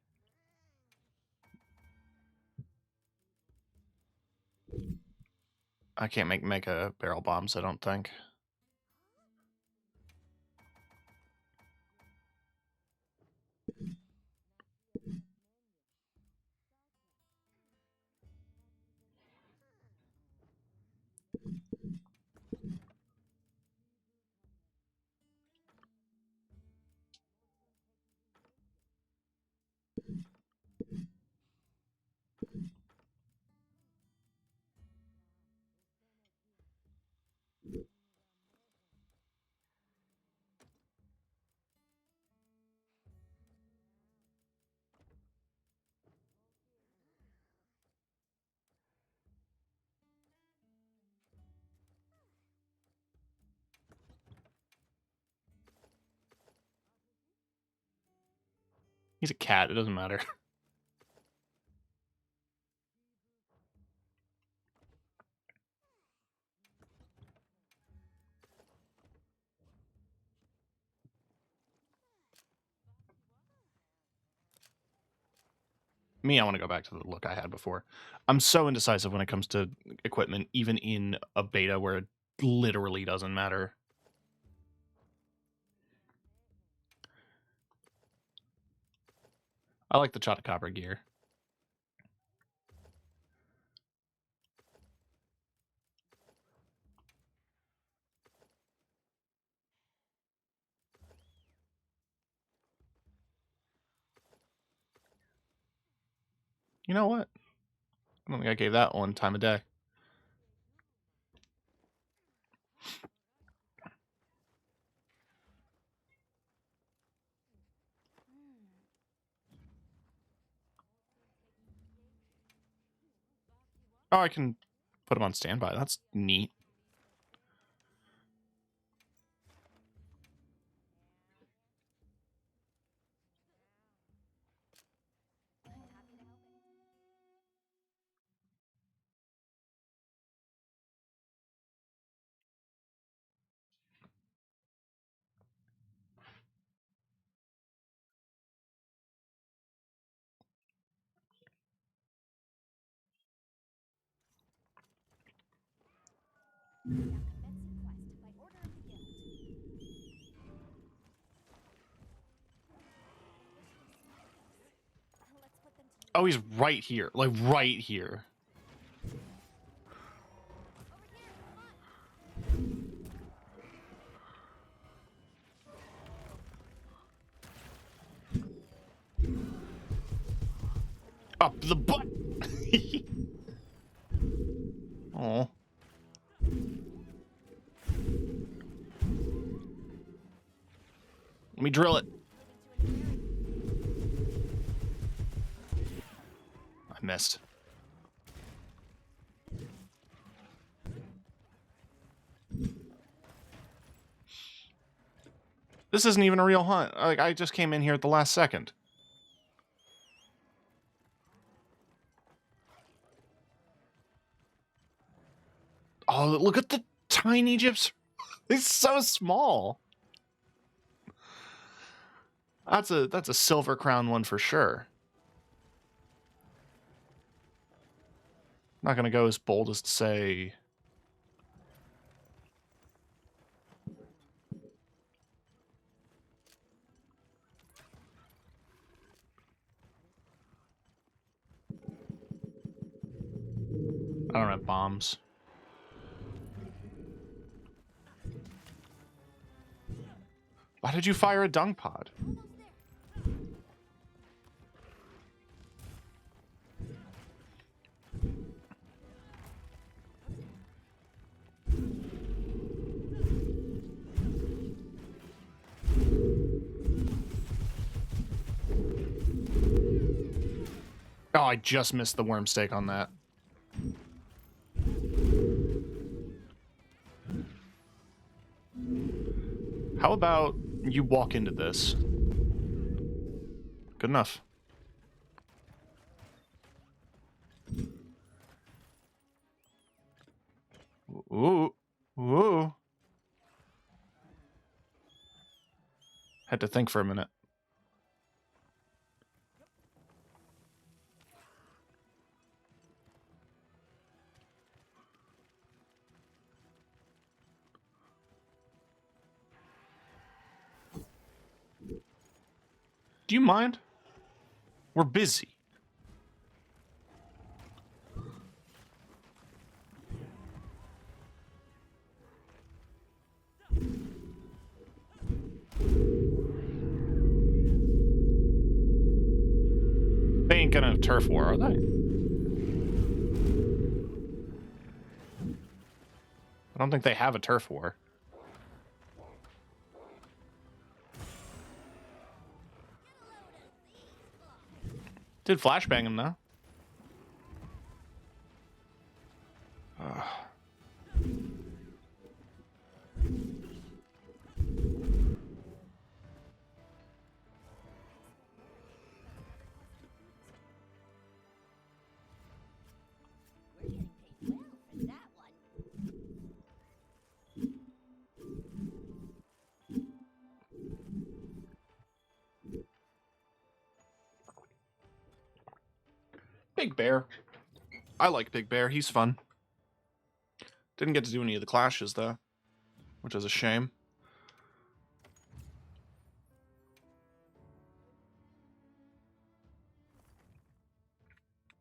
I can't make mega barrel bombs, I don't think. He's a cat, it doesn't matter. Me, I want to go back to the look I had before. I'm so indecisive when it comes to equipment, even in a beta where it literally doesn't matter. I like the Chatacabra gear. You know what? I don't think I gave that one time of day. Oh, I can put him on standby. That's neat. Oh, he's right here. Like, right here. Up the butt! Oh. Let me drill it. I missed. This isn't even a real hunt. Like, I just came in here at the last second. Oh, look at the tiny gyps. It's so small. That's a silver crown one for sure. Not gonna go as bold as to say. I don't have bombs. Why did you fire a dung pod? Oh, I just missed the worm stake on that. How about you walk into this? Good enough. Ooh. Ooh. Had to think for a minute. Do you mind? We're busy. They ain't gonna turf war, are they? I don't think they have a turf war. Did flashbang him though. We're getting paid well for that one. Big Bear. I like Big Bear. He's fun. Didn't get to do any of the clashes though, which is a shame.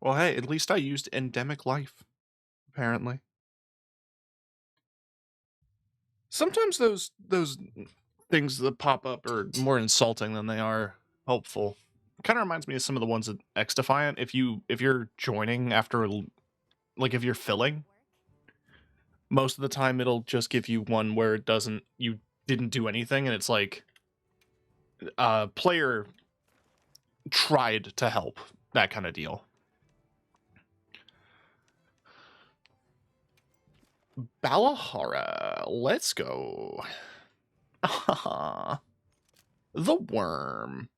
Well, hey, at least I used endemic life, apparently. Sometimes those things that pop up are more insulting than they are helpful. Kind of reminds me of some of the ones at X Defiant. If you're joining after like if you're filling, most of the time it'll just give you one where it doesn't you didn't do anything and it's like player tried to help, that kind of deal. Balahara, let's go. The worm.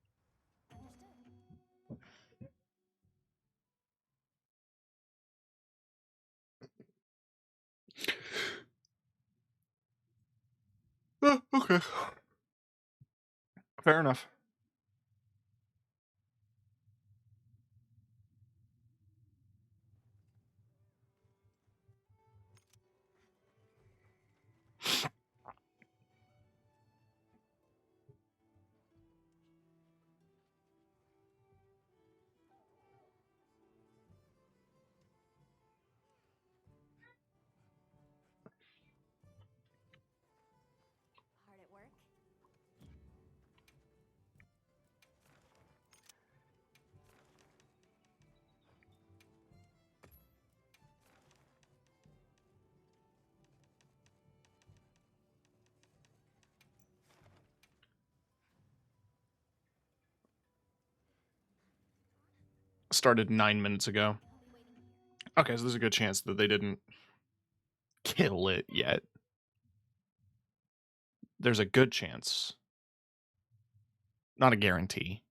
Okay. Fair enough. Hard at work? Started 9 minutes ago. I'll be waiting here. Okay, so there's a good chance that they didn't kill it yet. There's a good chance. Not a guarantee.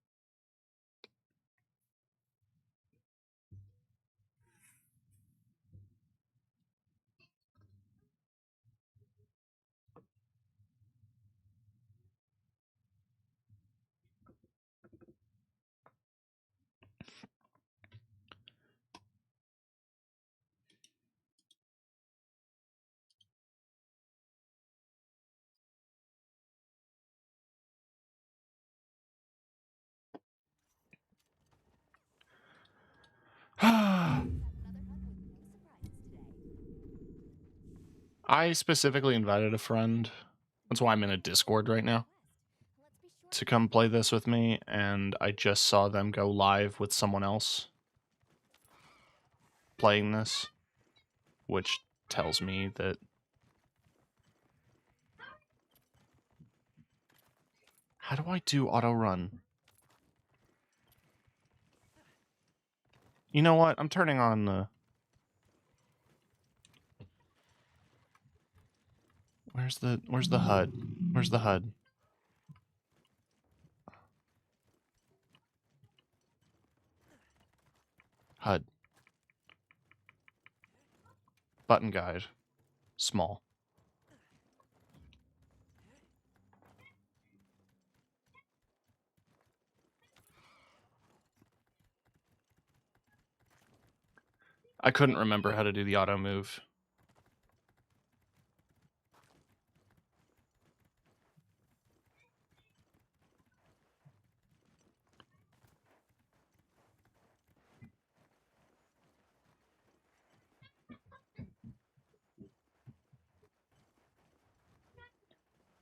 I specifically invited a friend. That's why I'm in a Discord right now, to come play this with me, and I just saw them go live with someone else playing this, which tells me that... How do I do auto run? You know what? I'm turning on the... Where's the HUD? Where's the HUD? HUD. Button guide. Small. I couldn't remember how to do the auto move.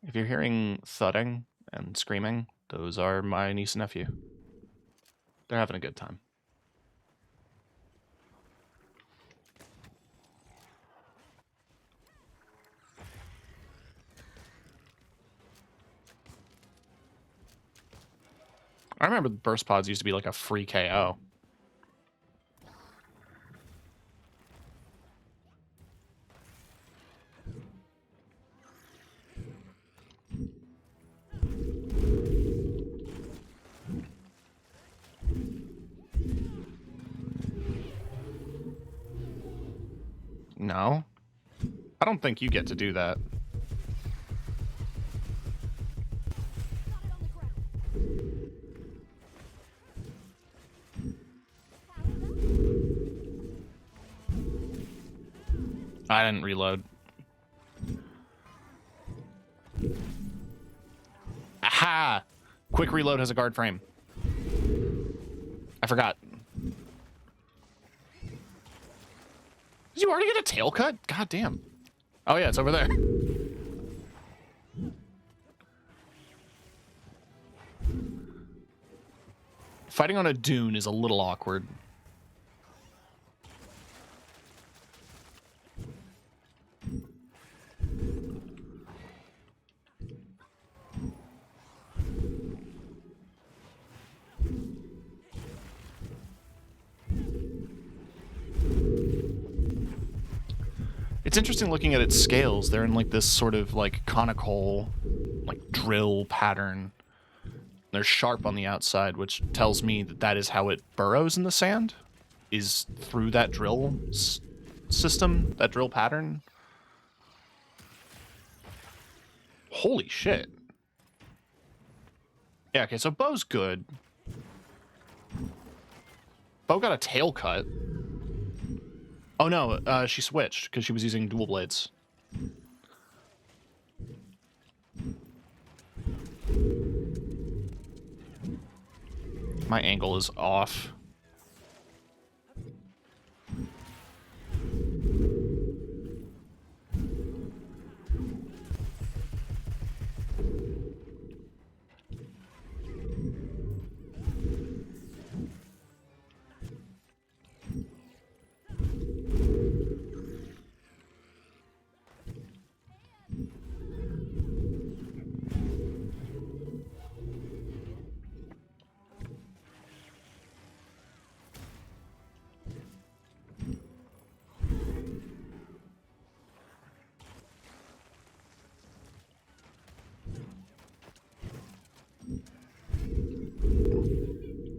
If you're hearing thudding and screaming, those are my niece and nephew. They're having a good time. I remember the burst pods used to be like a free KO. No? I don't think you get to do that. I didn't reload. Aha! Quick reload has a guard frame. I forgot. Did you already get a tail cut? God damn. Oh yeah, it's over there. Fighting on a dune is a little awkward. It's interesting looking at its scales. They're in like this sort of like conical, like drill pattern. They're sharp on the outside, which tells me that that is how it burrows in the sand, is through that drill system, that drill pattern. Holy shit. Yeah, okay, so Bo's good. Bo got a tail cut. Oh no, she switched because she was using dual blades. My angle is off.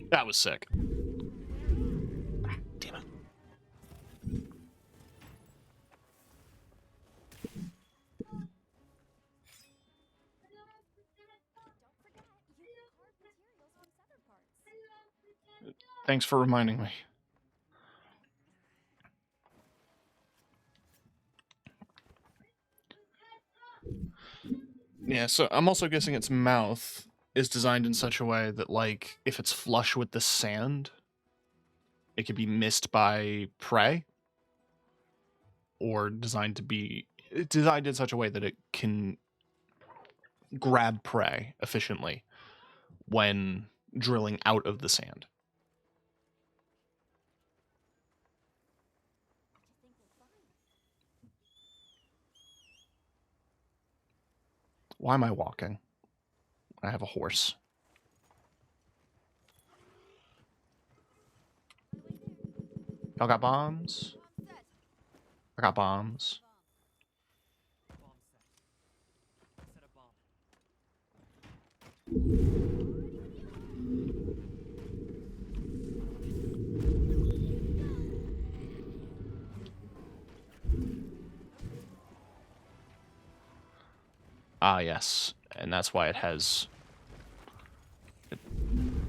That was sick. Damn it. Thanks for reminding me. Yeah, so I'm also guessing its mouth is designed in such a way that, like, if it's flush with the sand, it could be missed by prey, or designed in such a way that it can grab prey efficiently when drilling out of the sand. Why am I walking? I have a horse. Y'all got bombs? I got bombs. Ah, yes. And that's why it has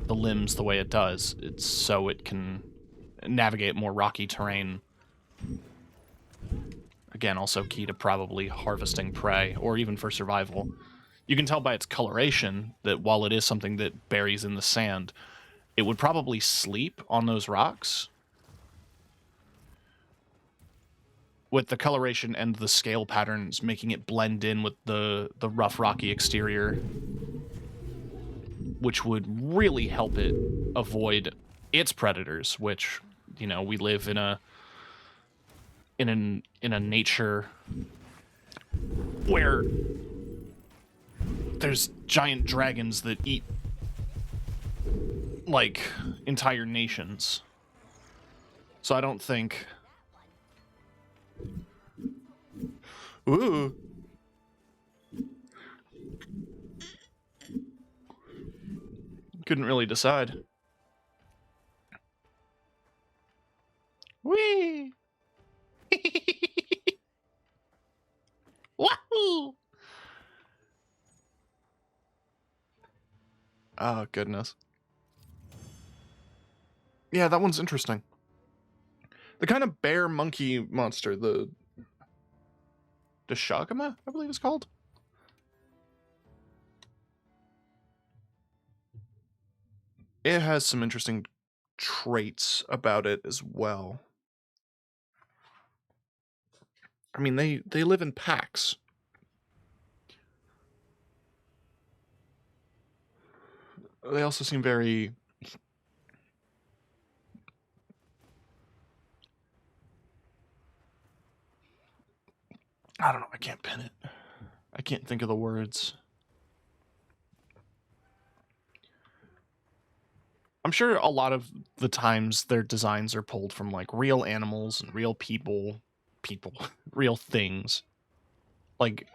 the limbs the way it does. It's so it can navigate more rocky terrain. Again, also key to probably harvesting prey, or even for survival. You can tell by its coloration that while it is something that buries in the sand, it would probably sleep on those rocks. With the coloration and the scale patterns making it blend in with the rough, rocky exterior, which would really help it avoid its predators, which, you know, we live in a nature where there's giant dragons that eat like entire nations. So I don't think. Ooh. Couldn't really decide. Whee! Wahoo! Oh, goodness. Yeah, that one's interesting. The kind of bear monkey monster, the Shagama, I believe it's called. It has some interesting traits about it as well. I mean, they live in packs. They also seem very... I don't know, I can't pin it. I can't think of the words. I'm sure a lot of the times their designs are pulled from like real animals and real people, real things. Like,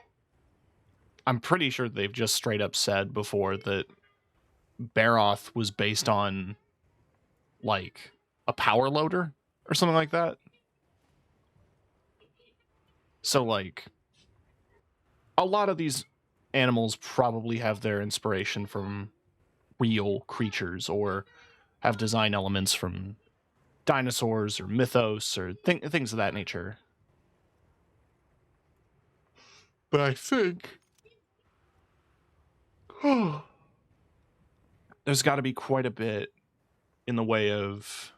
I'm pretty sure they've just straight up said before that Baroth was based on like a power loader or something like that. So like a lot of these animals probably have their inspiration from real creatures or have design elements from dinosaurs or mythos or things of that nature. But I think there's got to be quite a bit in the way of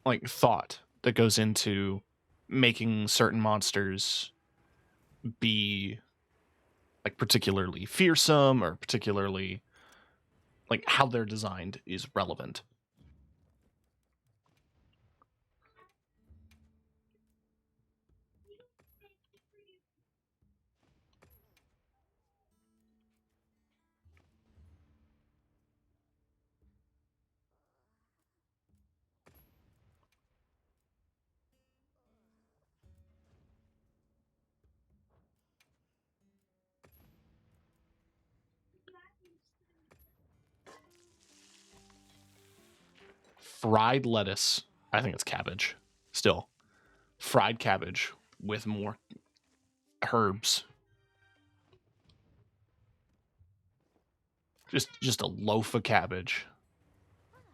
like thought that goes into making certain monsters be like particularly fearsome or particularly like how they're designed is relevant. Fried lettuce. I think it's cabbage. Still. Fried cabbage with more herbs. Just a loaf of cabbage.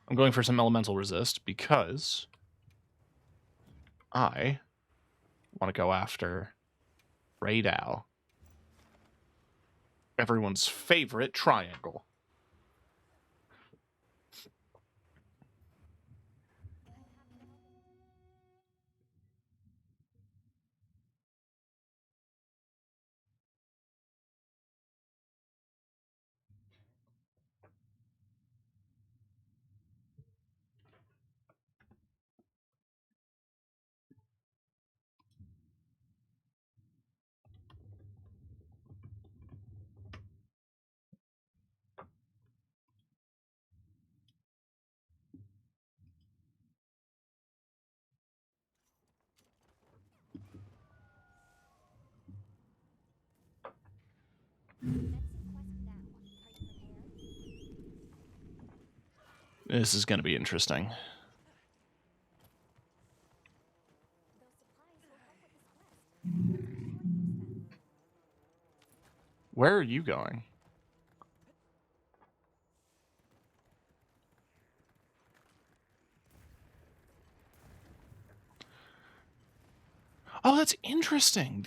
I'm going for some elemental resist because I want to go after Raydal. Everyone's favorite triangle. This is going to be interesting. Where are you going? Oh, that's interesting.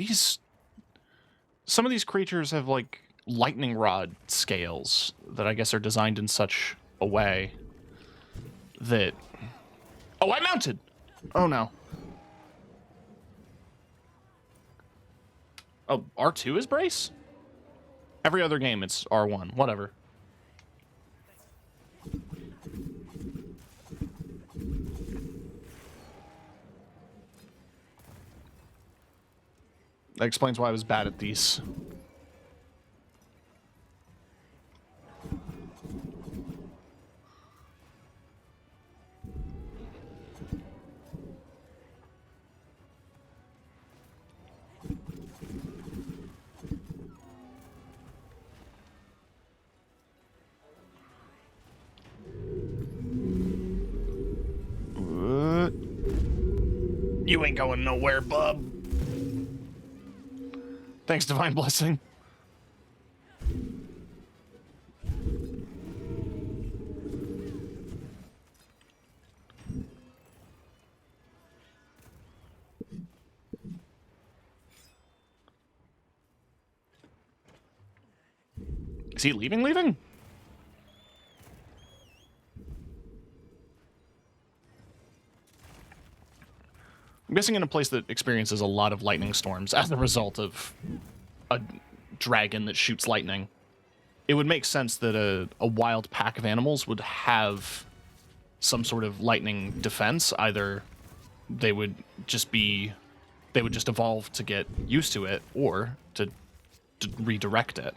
Some of these creatures have like lightning rod scales that I guess are designed in such a way that... Oh, I mounted! Oh, no. Oh, R2 is brace? Every other game, it's R1. Whatever. That explains why I was bad at these. You ain't going nowhere, bub. Thanks, Divine Blessing. Is he leaving? I'm guessing in a place that experiences a lot of lightning storms as a result of a dragon that shoots lightning. It would make sense that a wild pack of animals would have some sort of lightning defense. Either they would just evolve to get used to it, or to redirect it.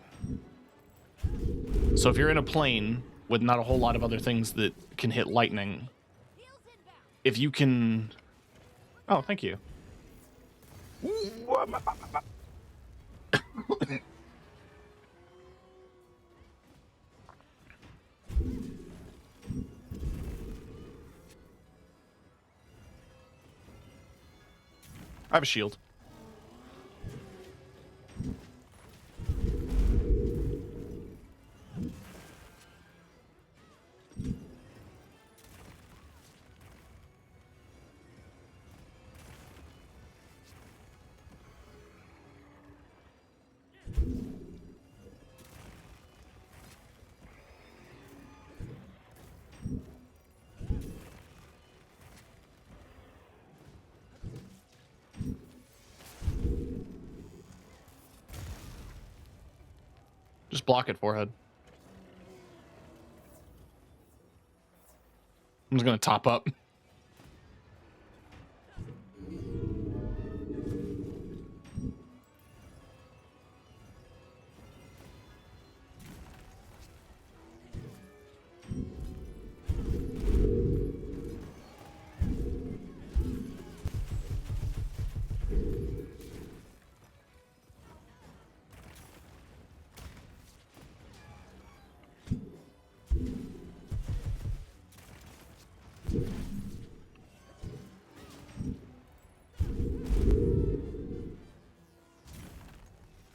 So if you're in a plane with not a whole lot of other things that can hit lightning, if you can... Oh, thank you. I have a shield. Just block it, forehead. I'm just gonna top up.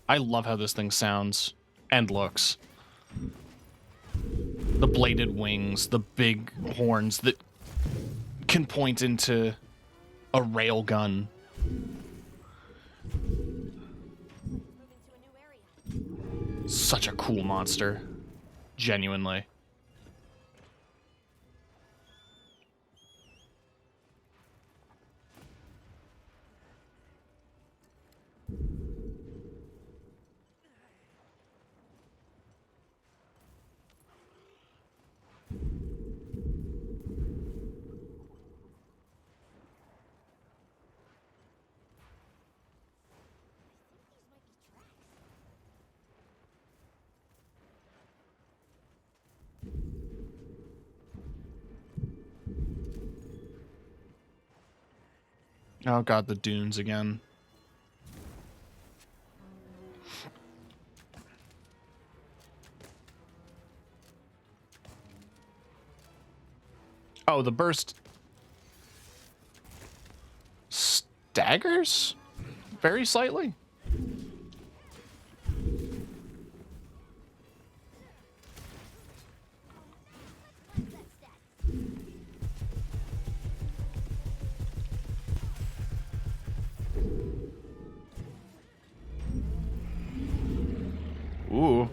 I love how this thing sounds and looks. The bladed wings, the big horns that can point into a rail gun. Such a cool monster. Genuinely. Oh god, the dunes again. Oh, the burst staggers very slightly. Ooh.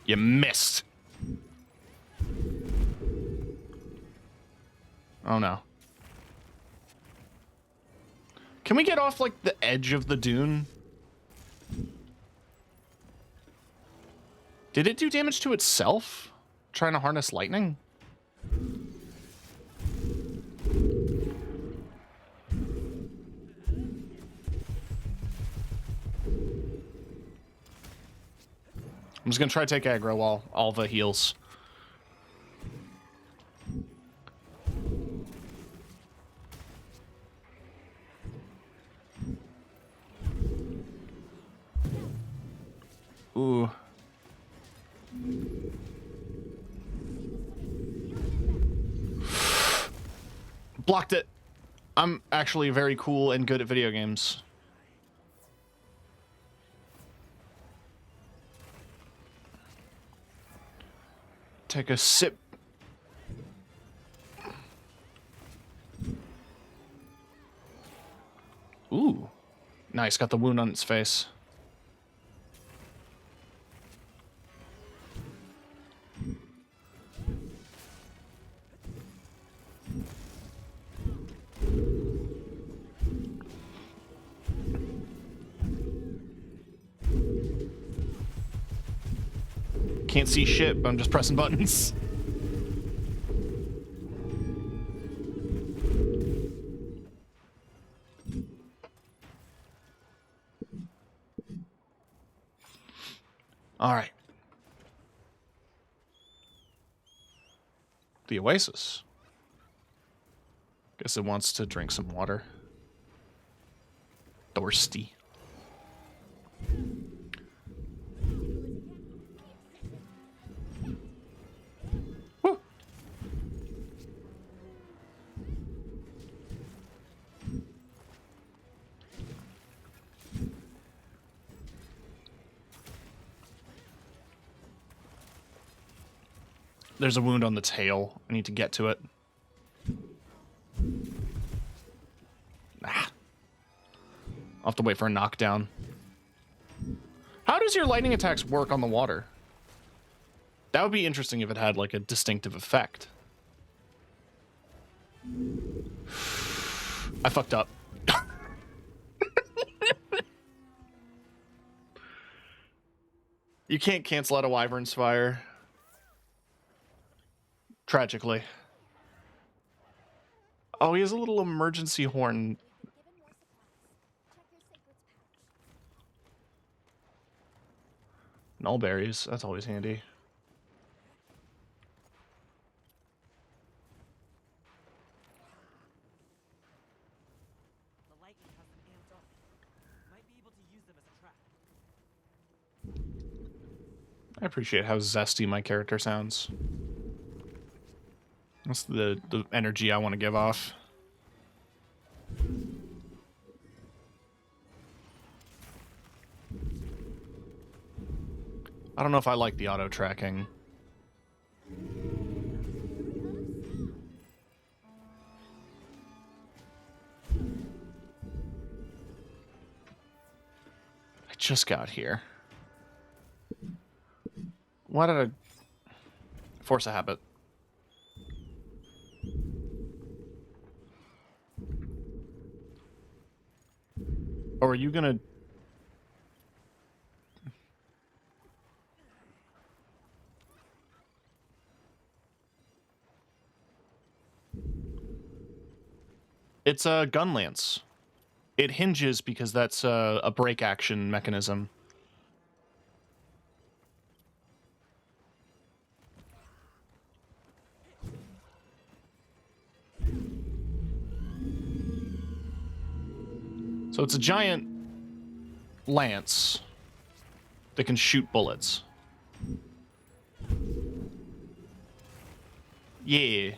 You missed. Oh no. Can we get off, like, the edge of the dune? Did it do damage to itself? Trying to harness lightning? I'm just gonna try to take aggro while Alva heals. Ooh. Blocked it. I'm actually very cool and good at video games. Take a sip. Ooh. Nice, got the wound on its face. Can't see shit, but I'm just pressing buttons. All right. The oasis. Guess it wants to drink some water. Thirsty. Woo. There's a wound on the tail. I need to get to it. Ah. I'll have to wait for a knockdown. How does your lightning attacks work on the water? That would be interesting if it had, like, a distinctive effect. I fucked up. You can't cancel out a Wyvern's Fire. Tragically. Oh, he has a little emergency horn. Null berries, that's always handy. The lightning has them amped up. Might be able to use them as a trap. I appreciate how zesty my character sounds. That's the energy I want to give off. I don't know if I like the auto tracking. I just got here. Why did I force a habit? Or are you gonna... It's a Gunlance. It hinges because that's a break action mechanism. So it's a giant lance that can shoot bullets. Yeah.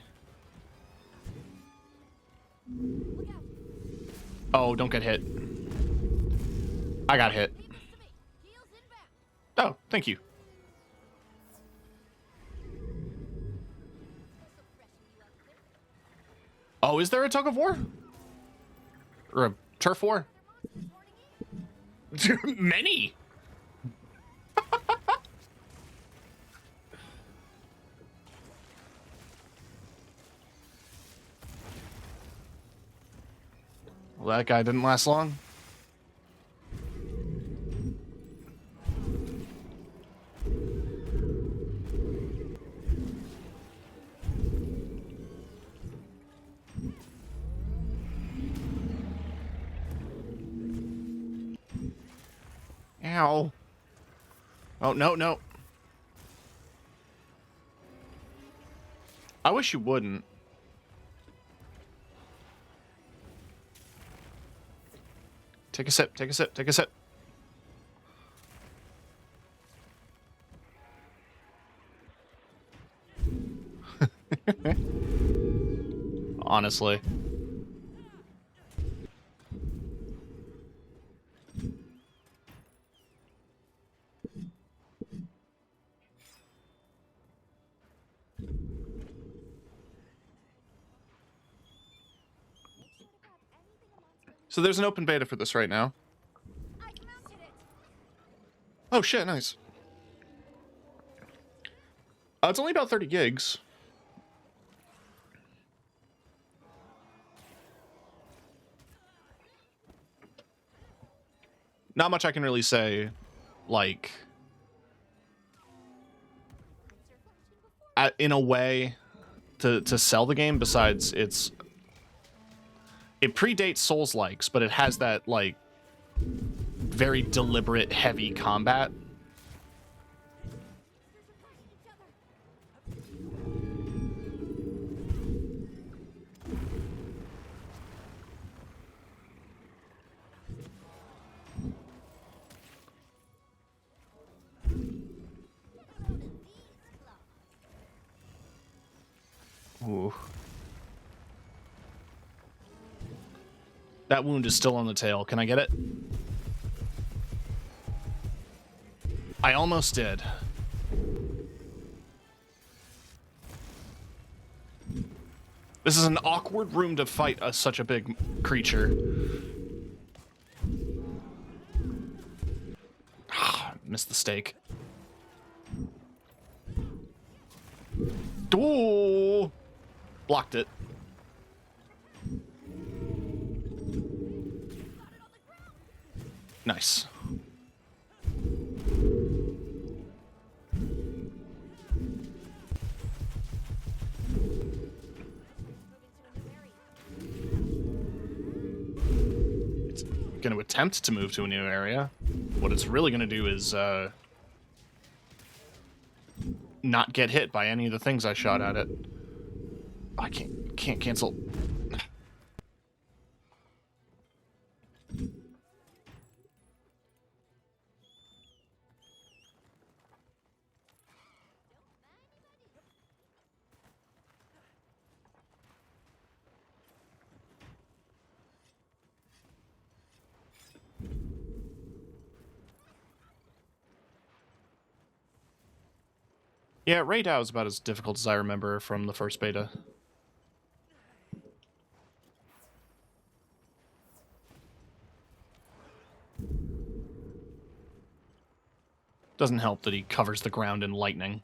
Oh, don't get hit. I got hit. Oh, thank you. Oh, is there a tug of war? Or a turf war? Many. Well, that guy didn't last long. Ow. Oh, no, no. I wish you wouldn't. Take a sip, take a sip, take a sip. Honestly. So there's an open beta for this right now. I've mounted it. Oh shit, nice. It's only about 30 gigs. Not much I can really say, like, in a way to sell the game, besides it predates Souls-likes, but it has that, like, very deliberate, heavy combat. Ooh. That wound is still on the tail. Can I get it? I almost did. This is an awkward room to fight such a big creature. Missed the stake. Ooh! Blocked it. Nice. It's going to attempt to move to a new area. What it's really going to do is not get hit by any of the things I shot at it. I can't cancel. Yeah, Raidao is about as difficult as I remember from the first beta. Doesn't help that he covers the ground in lightning.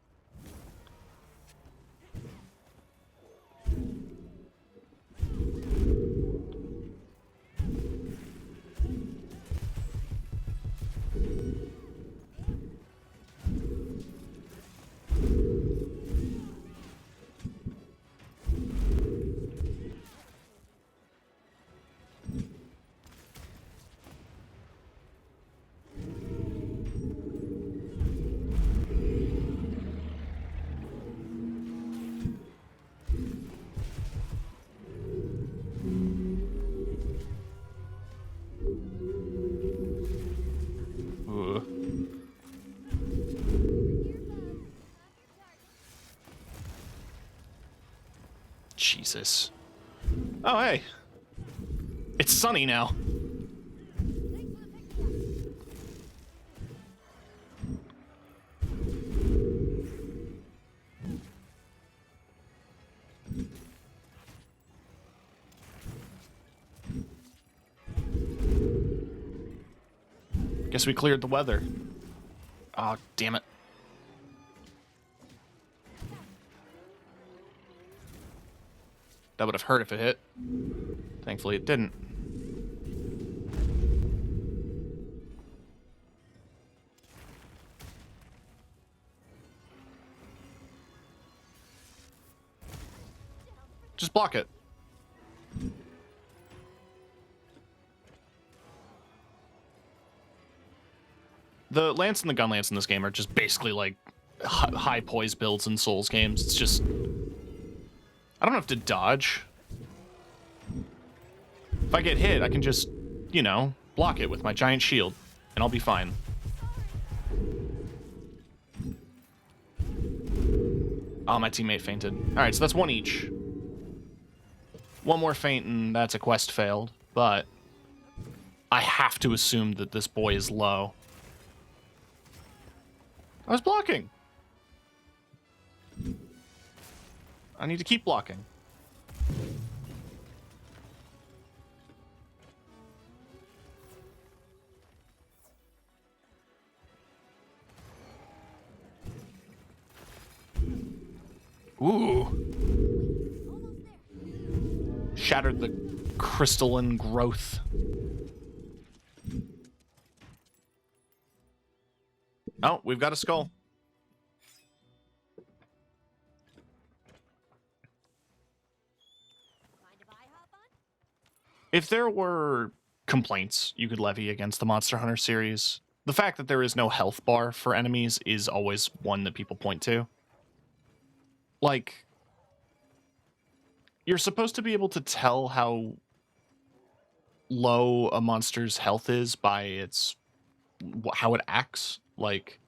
Ugh. Jesus. Oh, hey. It's sunny now. Guess we cleared the weather. Oh, damn it. That would have hurt if it hit. Thankfully, it didn't. Just block it. The Lance and the Gunlance in this game are just basically like high poise builds in Souls games. It's just... I don't have to dodge. If I get hit, I can just, you know, block it with my giant shield, and I'll be fine. Oh, my teammate fainted. Alright, so that's one each. One more feint and that's a quest failed, but I have to assume that this boy is low. I was blocking. I need to keep blocking. Ooh. Shattered the crystalline growth. Oh, we've got a skull. If there were complaints you could levy against the Monster Hunter series, the fact that there is no health bar for enemies is always one that people point to. Like, you're supposed to be able to tell how low a monster's health is by its how it acts. Like,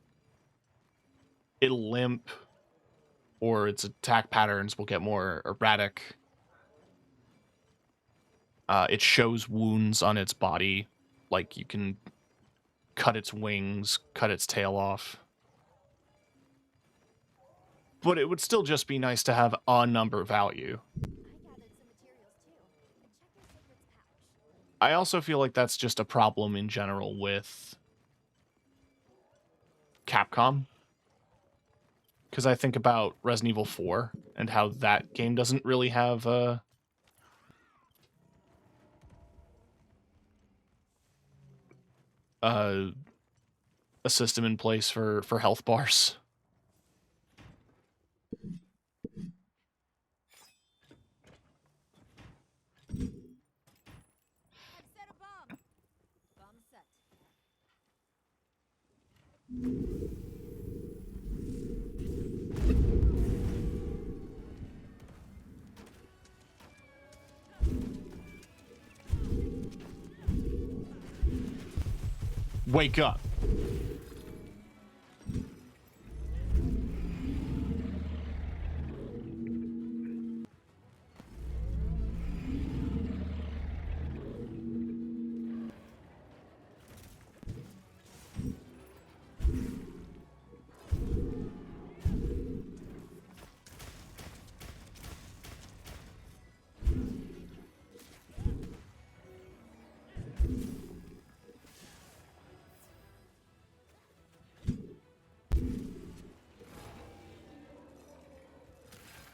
it'll limp, or its attack patterns will get more erratic. It shows wounds on its body, like you can cut its wings, cut its tail off. But it would still just be nice to have a number value. I also feel like that's just a problem in general with Capcom. Because I think about Resident Evil 4 and how that game doesn't really have a system in place for health bars. Wake up.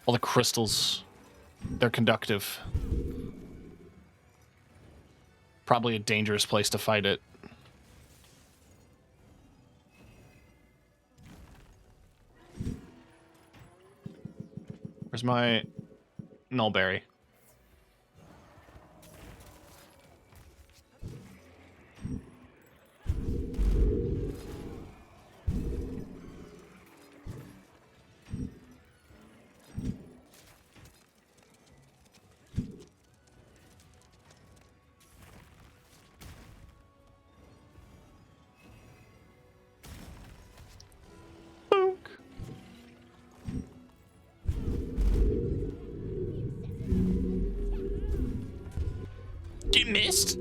All the crystals, they're conductive. Probably a dangerous place to fight it. Where's my nullberry? You missed?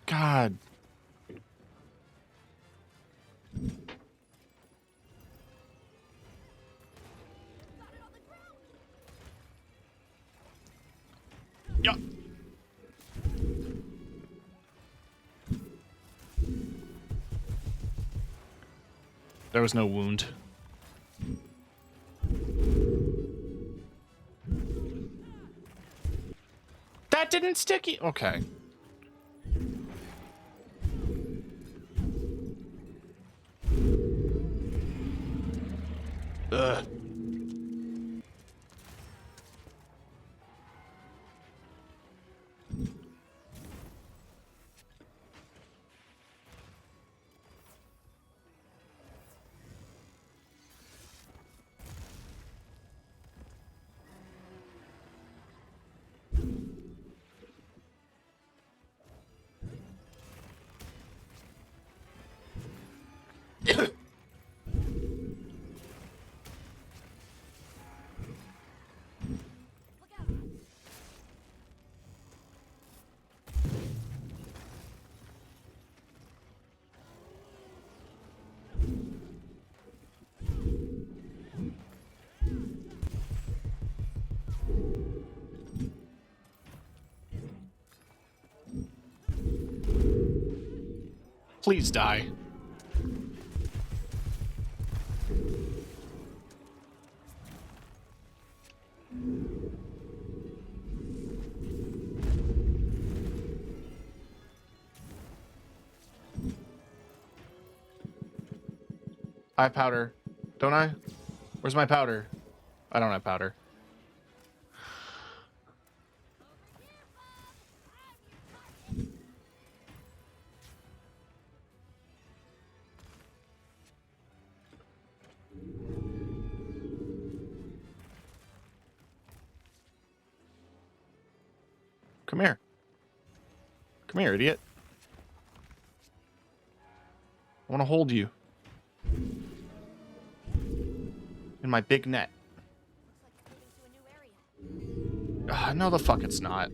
God. There was no wound. That didn't stick you. Okay. Ugh. Please die. I have powder. Don't I? Where's my powder? I don't have powder. Come here. Come here, idiot. I want to hold you. In my big net. No, the fuck it's not.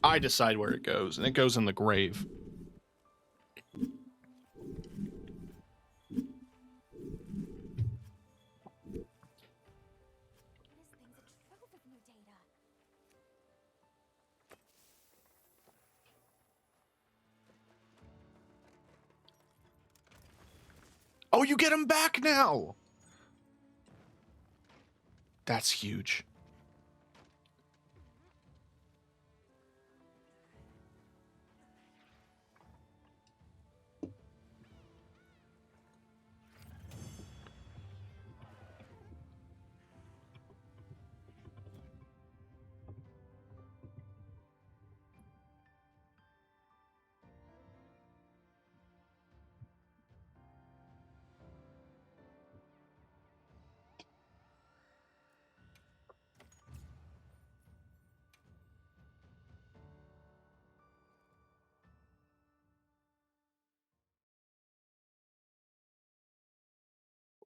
I decide where it goes, and it goes in the grave. Oh, you get him back now! That's huge.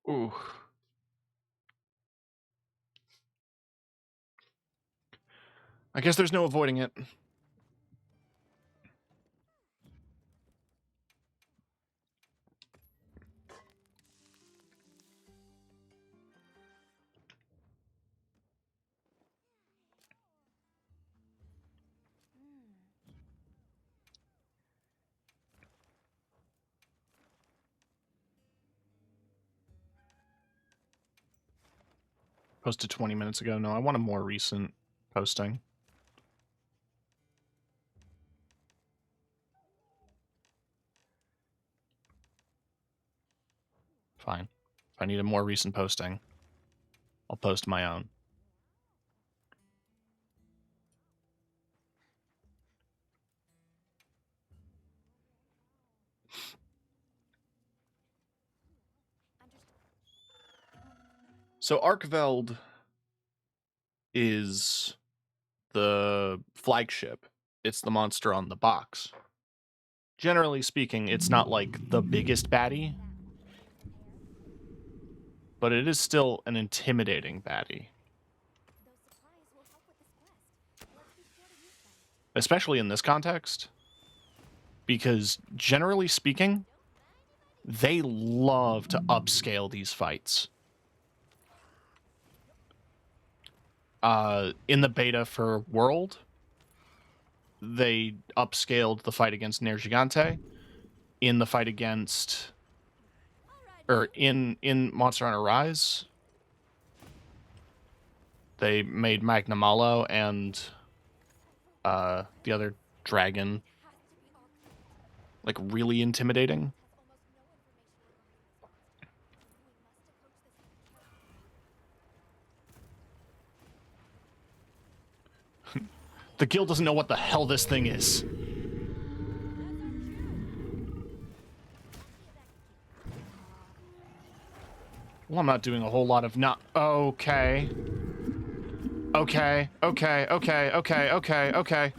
Ooh. I guess there's no avoiding it. Posted 20 minutes ago. No, I want a more recent posting. Fine. If I need a more recent posting, I'll post my own. So Arkveld is the flagship. It's the monster on the box. Generally speaking, it's not like the biggest baddie, but it is still an intimidating baddie. Especially in this context, because generally speaking, they love to upscale these fights. in the beta for World, they upscaled the fight against Ner Gigante. In the fight against, or in Monster Hunter Rise, they made Magna Malo and the other dragon like really intimidating. The guild doesn't know what the hell this thing is. Well, I'm not doing a whole lot of not. Okay. Okay. Okay. Okay. Okay. Okay. Okay.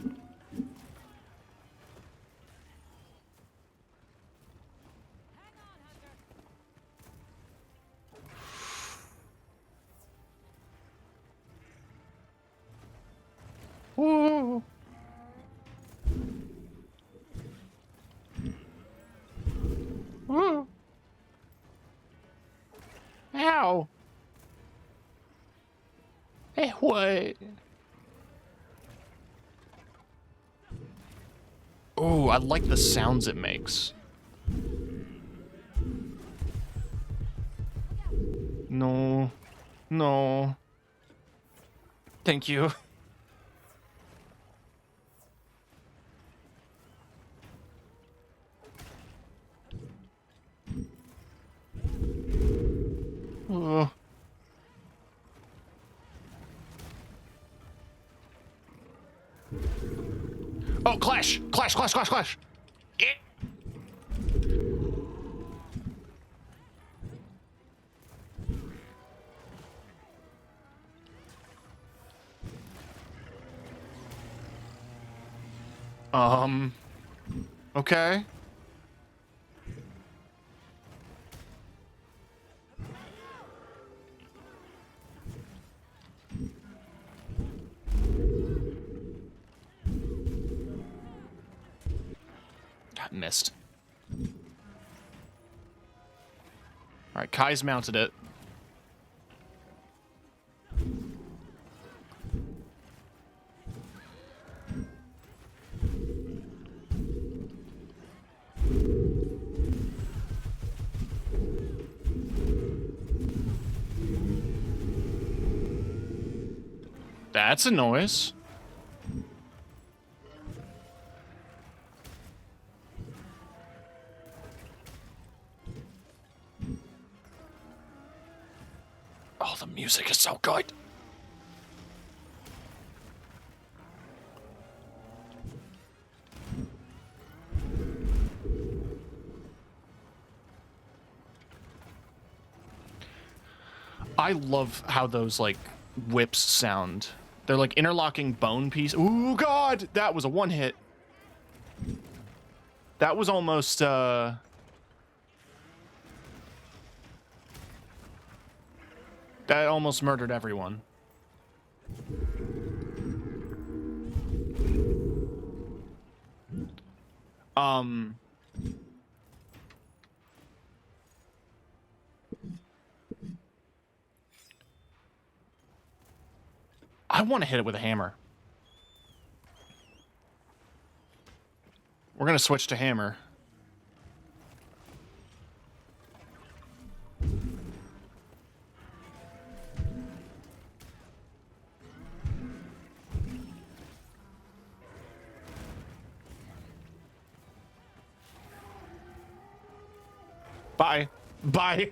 Woo. Woo. Ow. Hey, what? Oh, I like the sounds it makes. No. No. Thank you. Oh. Oh, clash! Clash, clash, clash, clash! Eh. Okay. God, missed. Alright, Kai's mounted it. That's a noise. Oh, the music is so good. I love how those, like, whips sound. They're like interlocking bone piece. Ooh, God! That was a one hit. That was almost, that almost murdered everyone. I want to hit it with a hammer. We're gonna switch to hammer. Bye. Bye.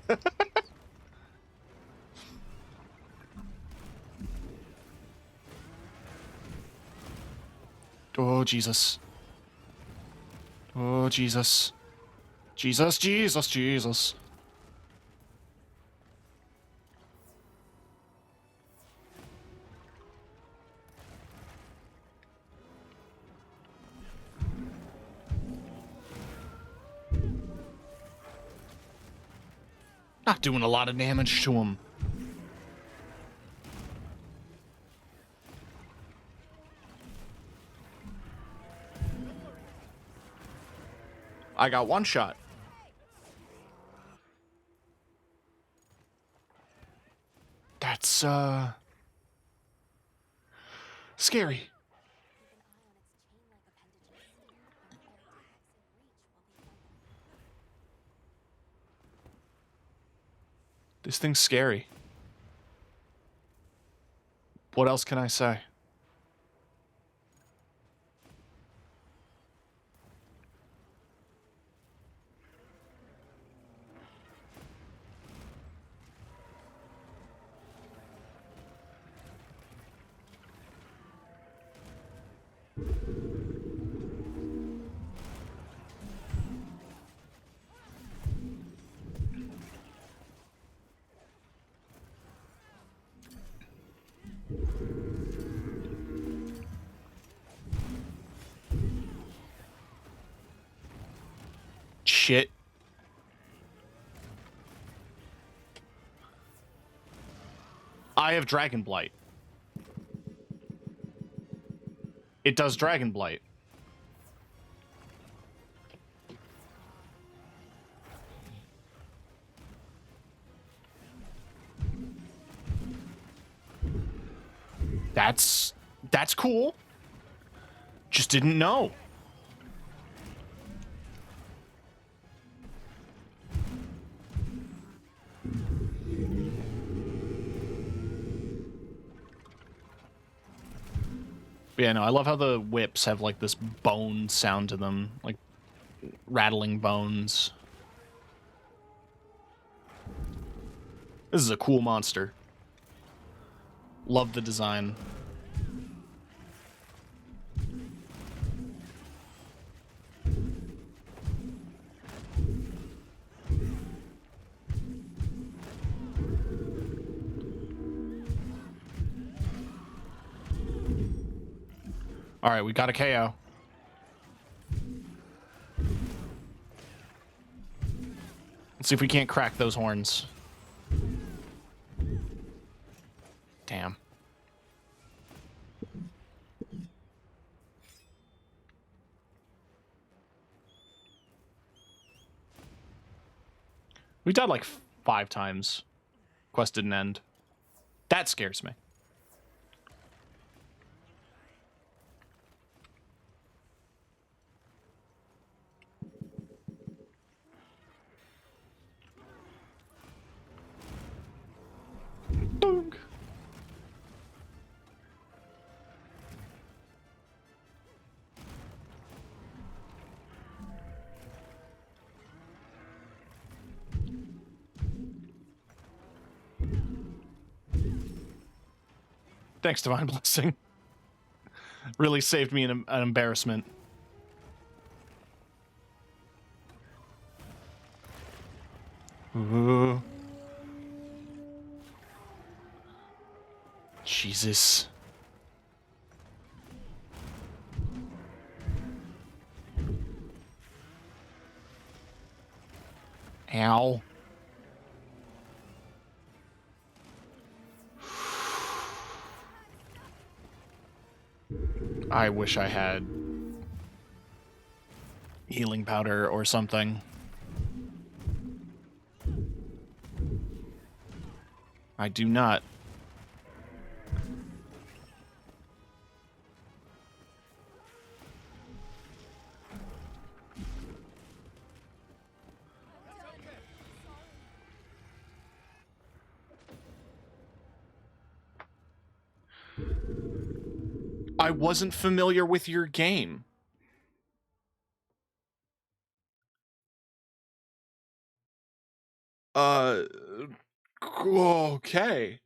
Oh, Jesus. Oh, Jesus. Jesus, Jesus, Jesus. Not doing a lot of damage to him. I got one shot. That's, Scary. Keep an eye on its chain-like appendages. They're their attacks in reach while they fight them. This thing's scary. What else can I say? Shit. I have Dragon Blight. It does Dragon Blight. That's cool. Just didn't know. But yeah, no, I love how the whips have like this bone sound to them, like rattling bones. This is a cool monster. Love the design. All right, we got a KO. Let's see if we can't crack those horns. Damn. We died like 5 times. Quest didn't end. That scares me. Dunk. Thanks, Divine Blessing. Really saved me an embarrassment. Ooh. Jesus. Ow. I wish I had healing powder or something. I do not. I wasn't familiar with your game. Okay.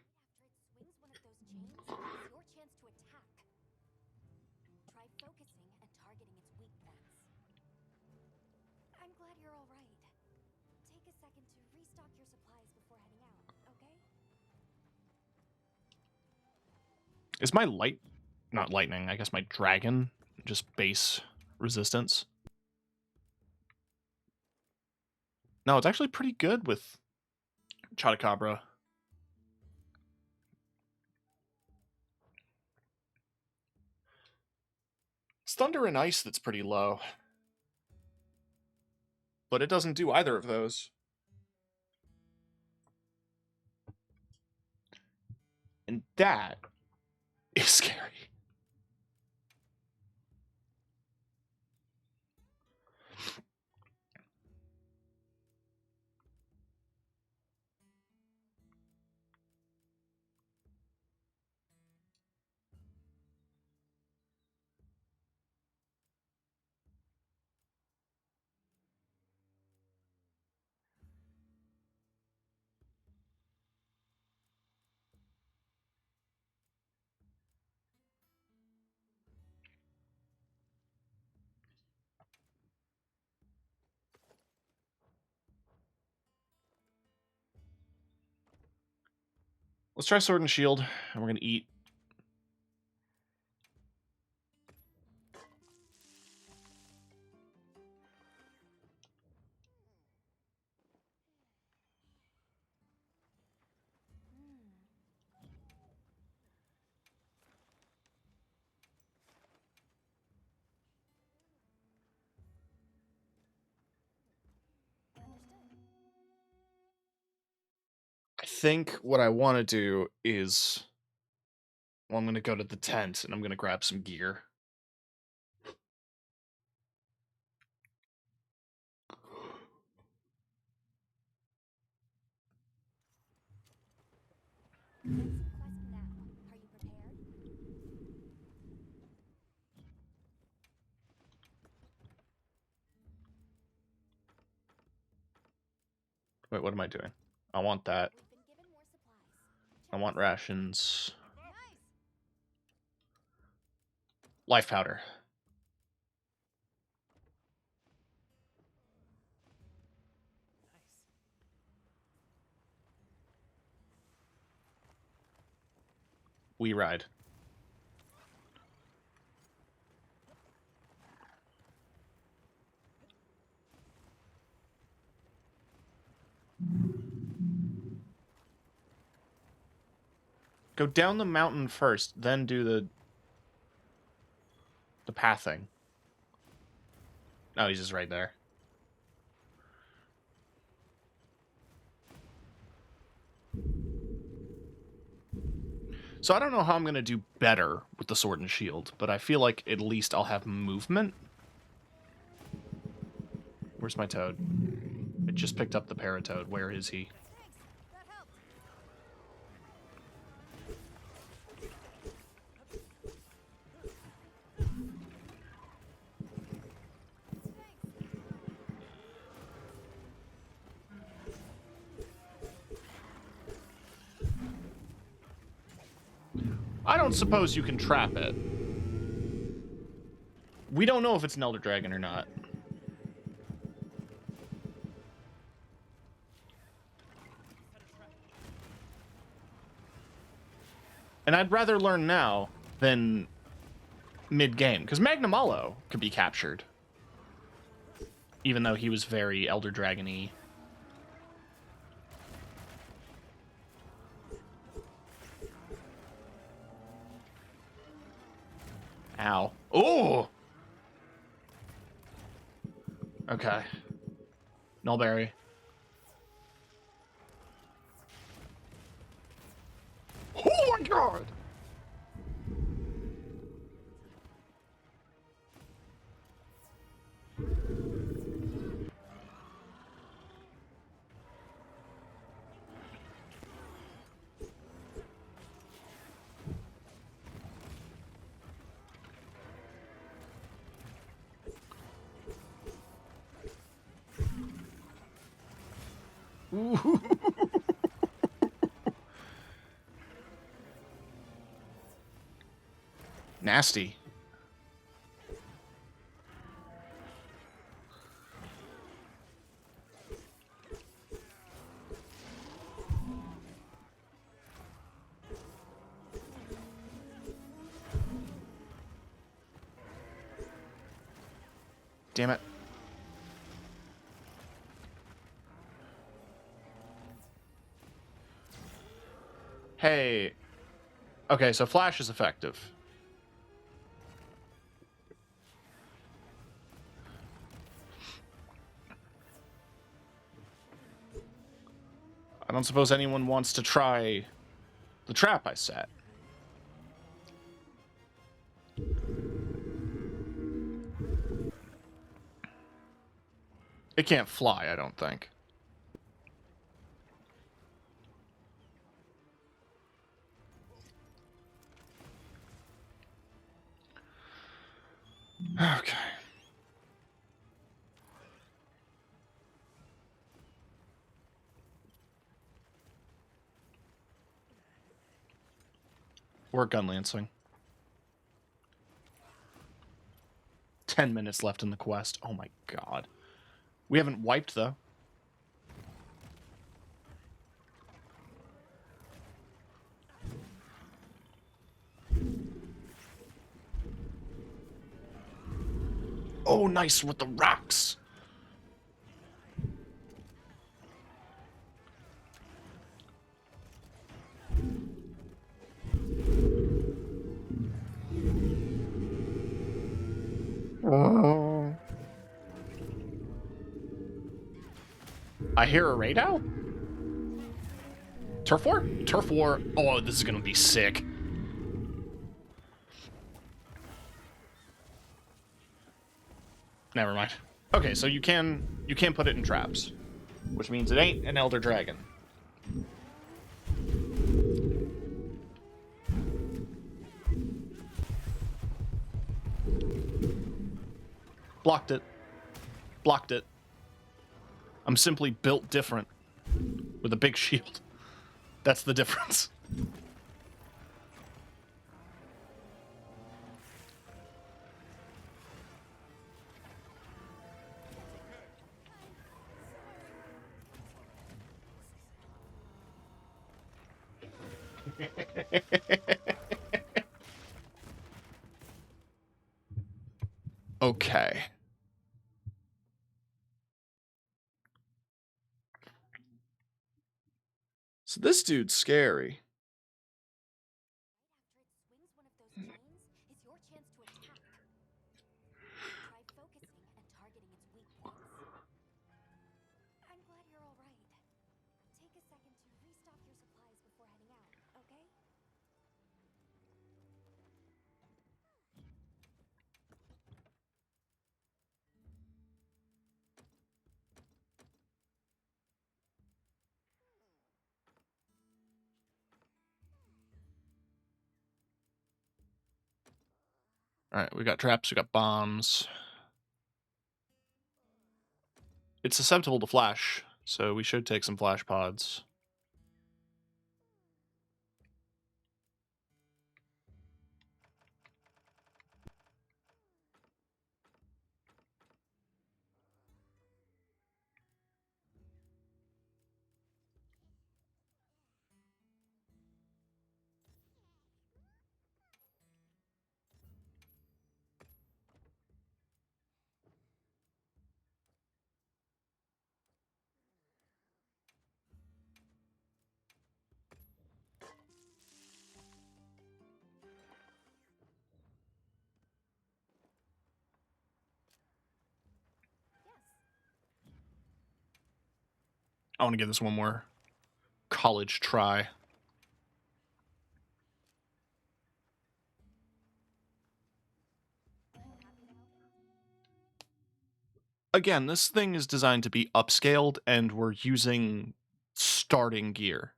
After it swings one of those chains, it's your chance to attack. Try focusing and targeting its weak points. I'm glad you're all right. Take a second to restock your supplies before heading out, okay? Is my not lightning, I guess my dragon, just base resistance? No, it's actually pretty good with Chotacabra. It's Thunder and Ice that's pretty low. But it doesn't do either of those. And that is scary. Let's try Sword and Shield, and we're gonna eat. I think what I want to do is, well, I'm gonna go to the tent and I'm gonna grab some gear. Next quest now. Are you prepared? Wait, what am I doing? I want that. We've been given more supplies. I want rations. Nice. Life powder. Nice. We ride. Go down the mountain first, then do the pathing. Oh, he's just right there. So I don't know how I'm going to do better with the sword and shield, but I feel like at least I'll have movement. Where's my toad? I just picked up the paratoad. Where is he? Thanks. That helped. I don't suppose you can trap it. We don't know if it's an Elder Dragon or not. And I'd rather learn now than mid-game, because Magnamalo could be captured. Even though he was very Elder Dragon-y. Ow. Oh! Okay. Nullberry. Oh my god! Ooh. Nasty. Damn it. Hey. Okay, so Flash is effective. I don't suppose anyone wants to try The trap I set. It can't fly, I don't think. Okay. We're gunlancing. 10 minutes left in the quest. Oh my god. We haven't wiped, though. Oh, nice with the rocks. I hear a raid out? Turf War? Turf War. Oh, this is gonna be sick. Never mind. Okay, so you can put it in traps, which means it ain't an Elder Dragon. Blocked it. Blocked it. I'm simply built different with a big shield. That's the difference. Okay. So this dude's scary. After it swings one of those chains, is your chance to attack. Try focusing and targeting its weak points. I'm glad you're all right. Take a second to restock your supplies before heading out, okay? Alright, we got traps, we got bombs. It's susceptible to flash, so we should take some flash pods. I want to give this one more college try. Again, this thing is designed to be upscaled, and we're using starting gear.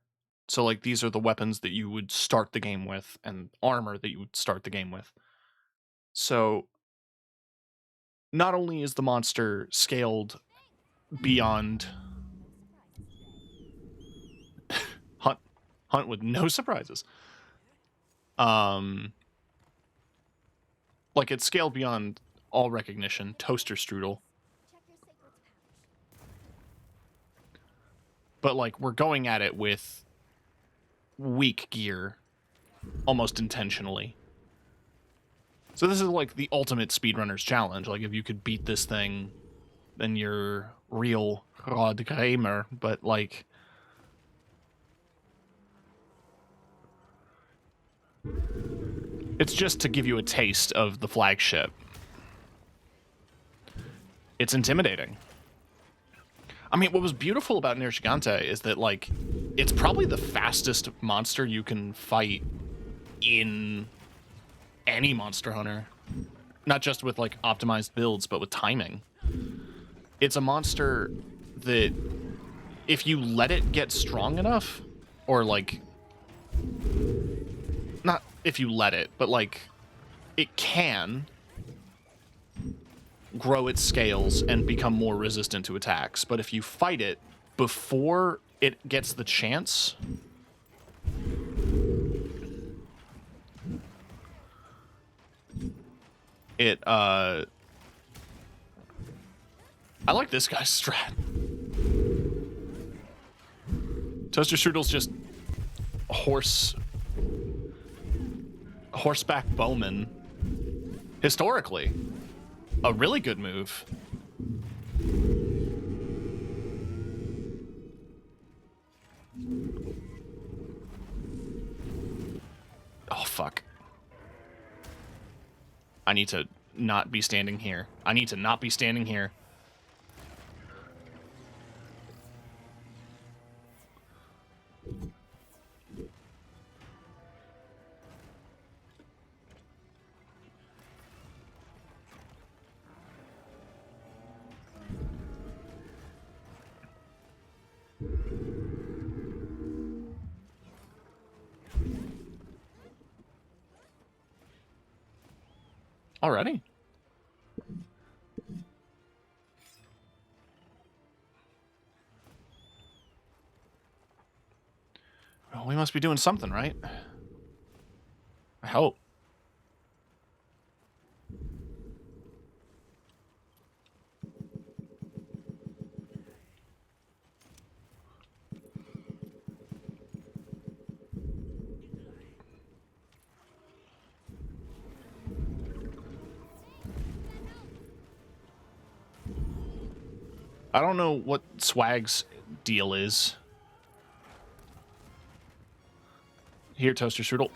So, like, these are the weapons that you would start the game with, and armor that you would start the game with. So, not only is the monster scaled beyond hunt with no surprises. Like, it's scaled beyond all recognition. Toaster strudel. Check your sacred's pouch. But, like, we're going at it with weak gear almost intentionally. So this is like the ultimate speedrunner's challenge. Like, if you could beat this thing, then you're real Rod Gamer. But, like, it's just to give you a taste of the flagship. It's intimidating. I mean, what was beautiful about Ner Gigante is that, like, it's probably the fastest monster you can fight in any Monster Hunter. Not just with, like, optimized builds, but with timing. It's a monster that, if you let it get strong enough, or, like, not if you let it, but, like, it can grow its scales and become more resistant to attacks. But if you fight it before it gets the chance, I like this guy's strat. Toaster Strudel's just horseback bowman. Historically, a really good move. Oh, fuck. I need to not be standing here. I need to not be standing here. Already? Well, we must be doing something, right? I hope. I don't know what Swag's deal is. Here, Toaster Strudel.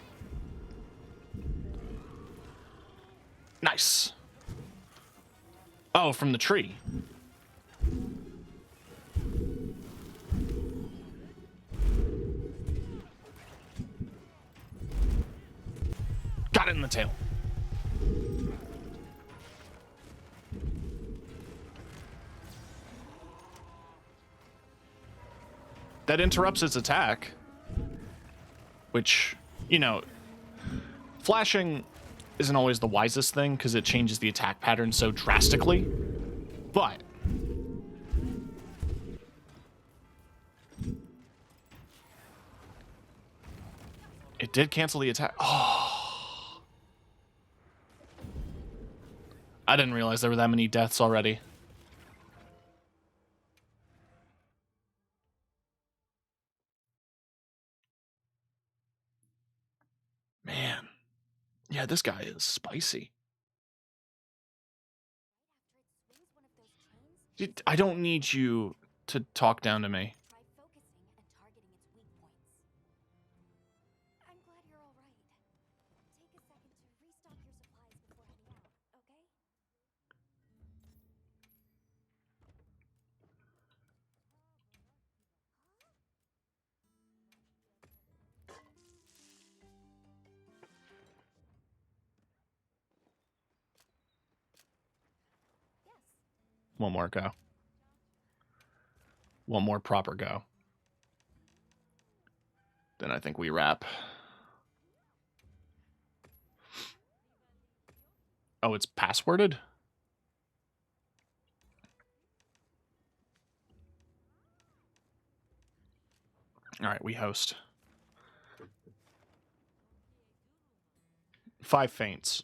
Nice. Oh, from the tree. Got it in the tail. That interrupts its attack. Which, you know, flashing isn't always the wisest thing because it changes the attack pattern so drastically. But it did cancel the attack. Oh. I didn't realize there were that many deaths already. Man. Yeah, this guy is spicy. I don't need you to talk down to me. Try focusing and targeting its weak points. I'm glad you're all right. Take a second to restock your supplies before heading out, okay? Yes. One more go. One more proper go. Then I think we wrap. Oh, it's passworded? All right, we host. 5 faints.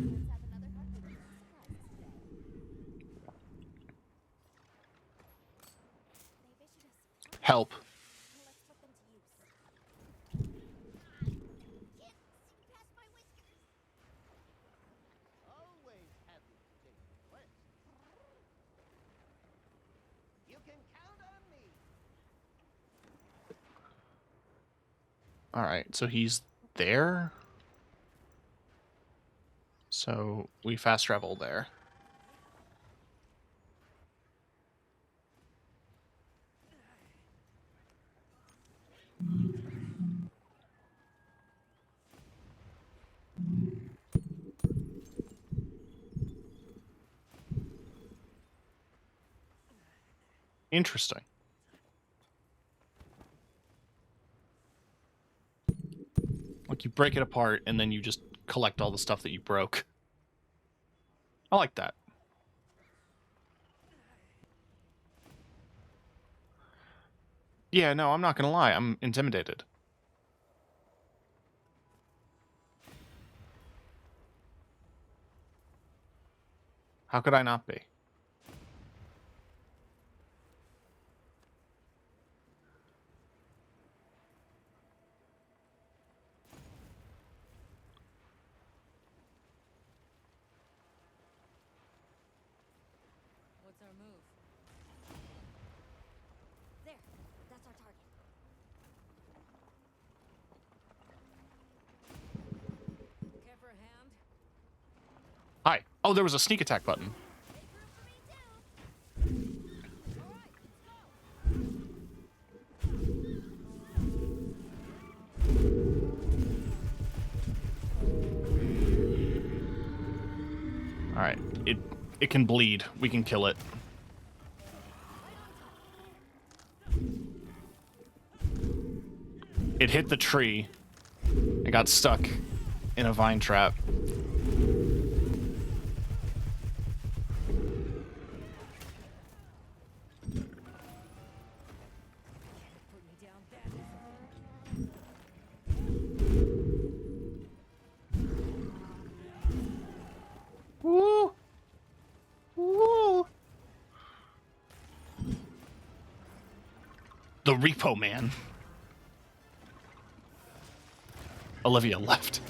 Let's have another hunt with some surprises today. They've issued us Help. let's put them to use. Can't see past my whiskers. Always happy to take a quest. Alright, so he's there. So we fast travel there. Interesting. Like, you break it apart, and then you just collect all the stuff that you broke. I like that. Yeah, no, I'm not gonna lie. I'm intimidated. How could I not be? What's our move? There. That's our target. Care for a hand? Hi. Oh, there was a sneak attack button. Make room for me too. All right, Alright. It can bleed. We can kill it. It hit the tree. It got stuck in a vine trap. Put me down that easily. Woo! Woo! The Repo Man. Olivia left.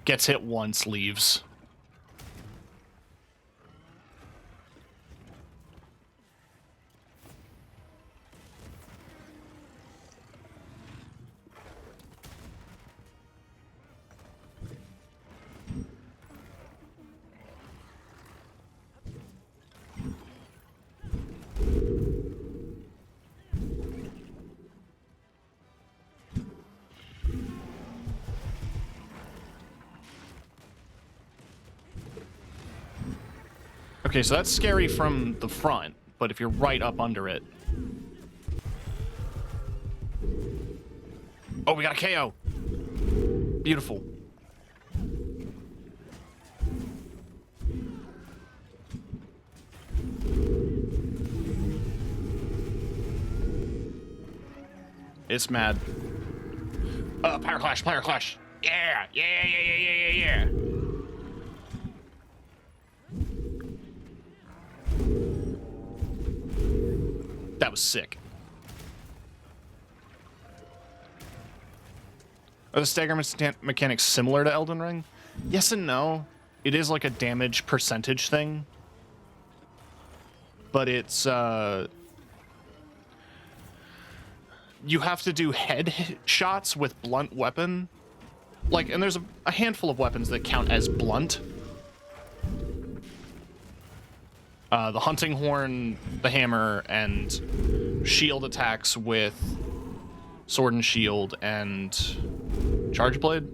Gets hit once, leaves. Okay, so that's scary from the front, but if you're right up under it... Oh, we got a KO! Beautiful. It's mad. Power Clash, Power Clash! Yeah! Yeah, yeah, yeah, yeah, yeah, yeah! That was sick. Are the stagger mechanics similar to Elden Ring? Yes and no. It is like a damage percentage thing. But it's, you have to do head shots with blunt weapon. Like, and there's a handful of weapons that count as blunt. The hunting horn, the hammer, and shield attacks with sword and shield and charge blade.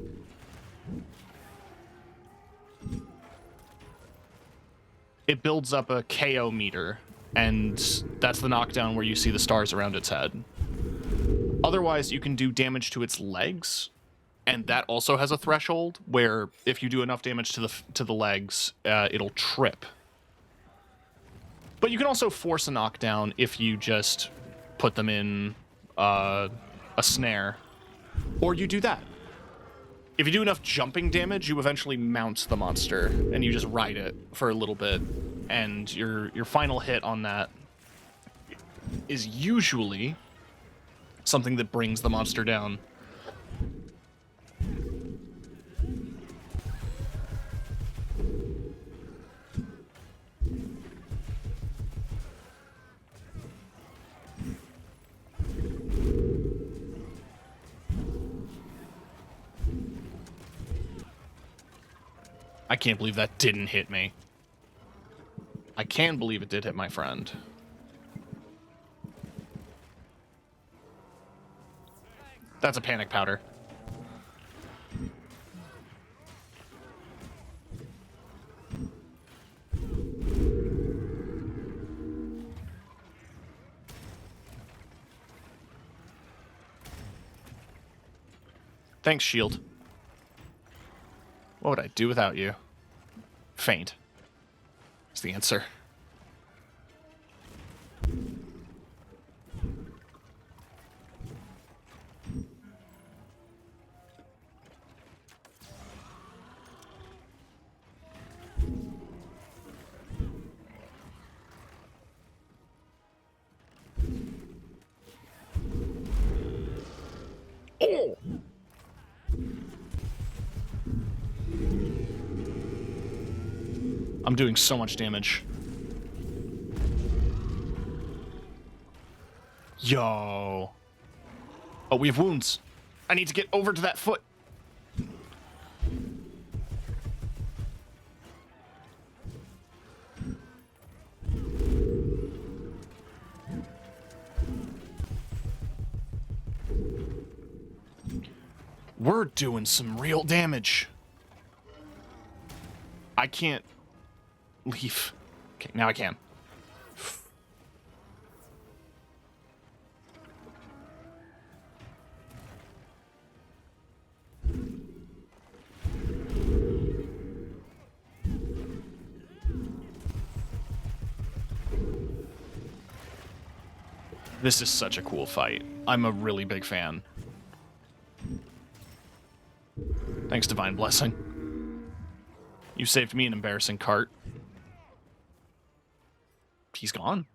It builds up a KO meter, and that's the knockdown where you see the stars around its head. Otherwise, you can do damage to its legs, and that also has a threshold where if you do enough damage to the legs, it'll trip. But you can also force a knockdown if you just put them in a snare, or you do that. If you do enough jumping damage, you eventually mount the monster, and you just ride it for a little bit, and your final hit on that is usually something that brings the monster down. I can't believe that didn't hit me. I can believe it did hit my friend. That's a panic powder. Thanks, shield. What would I do without you? Faint. Is the answer. Oh! I'm doing so much damage. Yo. Oh, we have wounds. I need to get over to that foot. We're doing some real damage. I can't leave. Okay, now I can. This is such a cool fight. I'm a really big fan. Thanks, Divine Blessing. You saved me an embarrassing cart. He's gone.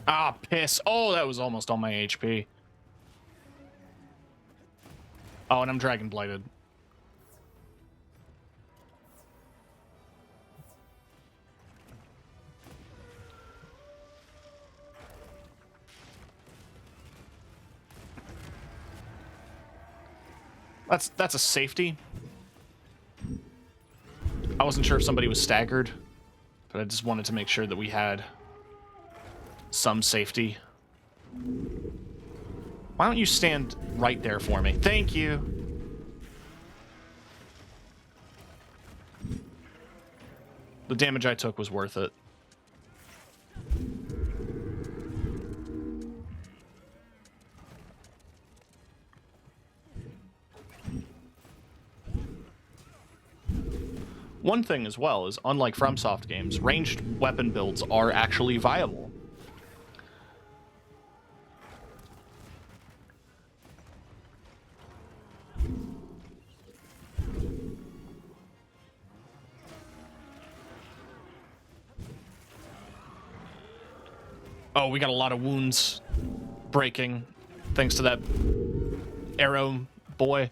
Ah, piss. Oh, that was almost all my HP. Oh, and I'm Dragon Blighted. That's a safety. I wasn't sure if somebody was staggered, but I just wanted to make sure that we had some safety. Why don't you stand right there for me? Thank you. The damage I took was worth it. One thing as well is, unlike FromSoft games, ranged weapon builds are actually viable. Oh, we got a lot of wounds breaking thanks to that arrow boy.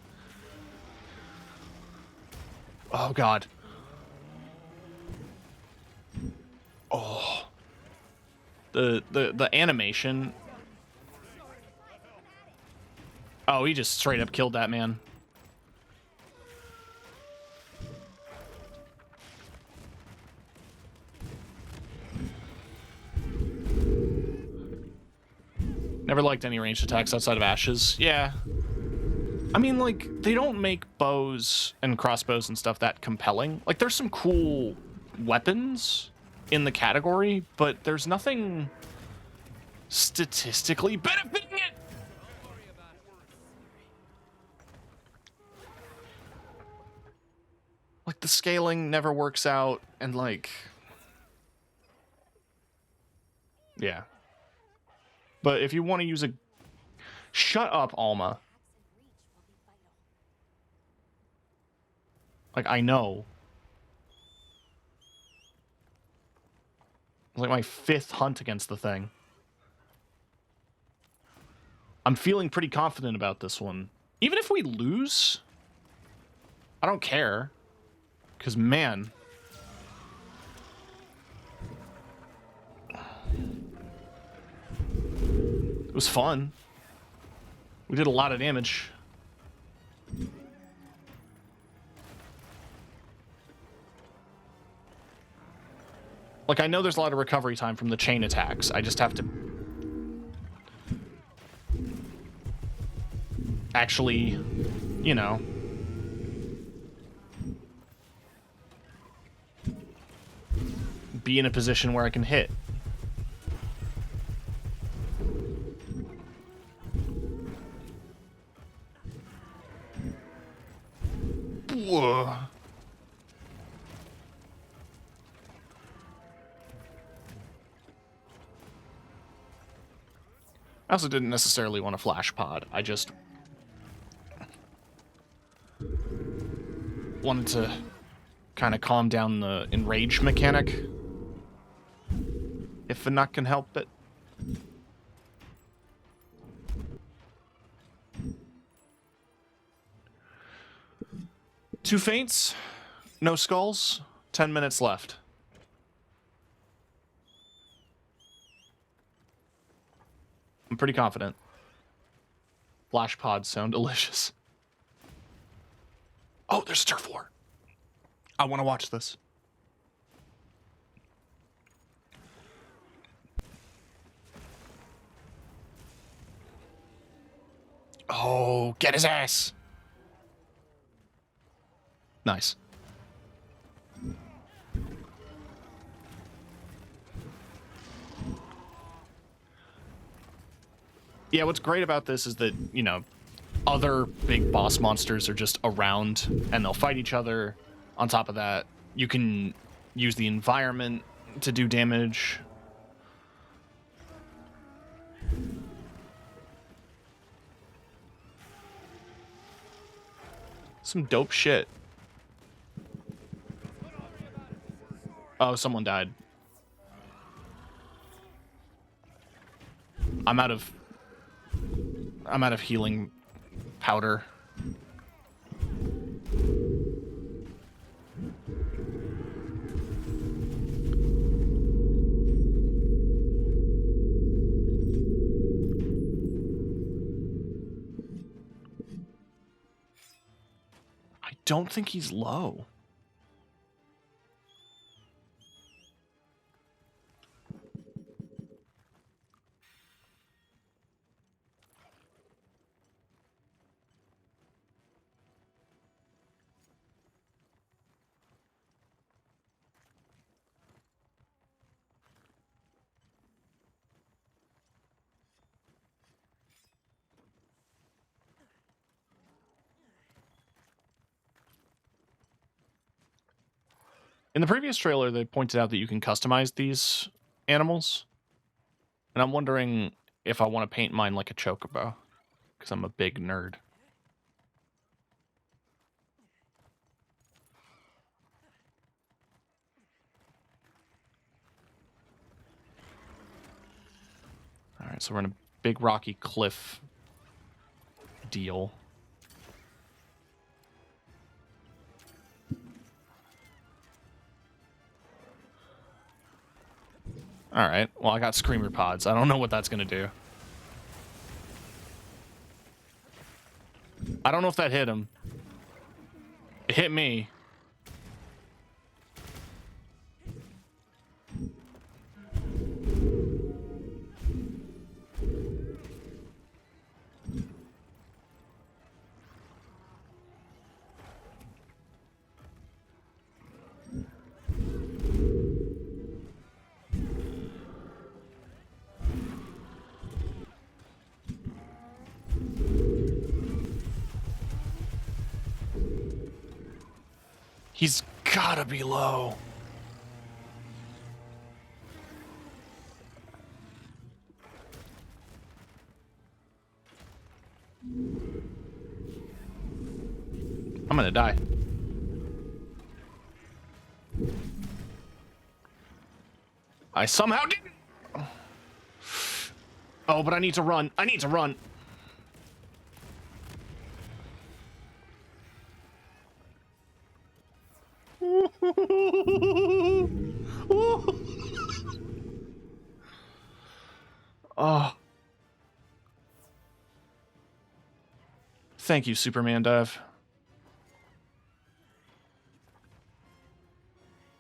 Oh, God. Oh. The animation. Oh, he just straight up killed that man. Never liked any ranged attacks outside of Ashes. Yeah. I mean, like, they don't make bows and crossbows and stuff that compelling. Like, there's some cool weapons in the category, but there's nothing statistically benefiting it. Like, the scaling never works out, and, like... Yeah. But if you want to use a... Shut up, Alma. Like, I know. It's like my 5th hunt against the thing. I'm feeling pretty confident about this one. Even if we lose, I don't care. Because, man... it was fun. We did a lot of damage. Like, I know there's a lot of recovery time from the chain attacks. I just have to... actually, you know... be in a position where I can hit. Whoa. I also didn't necessarily want a flash pod. I just wanted to kind of calm down the enrage mechanic. If a nut can help it. Two faints, no skulls, 10 minutes left. I'm pretty confident. Flash pods sound delicious. Oh, there's a turf war. I want to watch this. Oh, get his ass. Nice. Yeah, what's great about this is that, you know, other big boss monsters are just around and they'll fight each other. On top of that, you can use the environment to do damage. Some dope shit. Oh, someone died. I'm out of healing powder. I don't think he's low. In the previous trailer, they pointed out that you can customize these animals. And I'm wondering if I want to paint mine like a chocobo. Because I'm a big nerd. Alright, so we're in a big rocky cliff deal. Alright, well, I got screamer pods. I don't know what that's gonna do. I don't know if that hit him. It hit me. He's gotta be low. I'm gonna die. I somehow didn't. Oh, but I need to run. I need to run. Oh. Thank you, Superman Dive.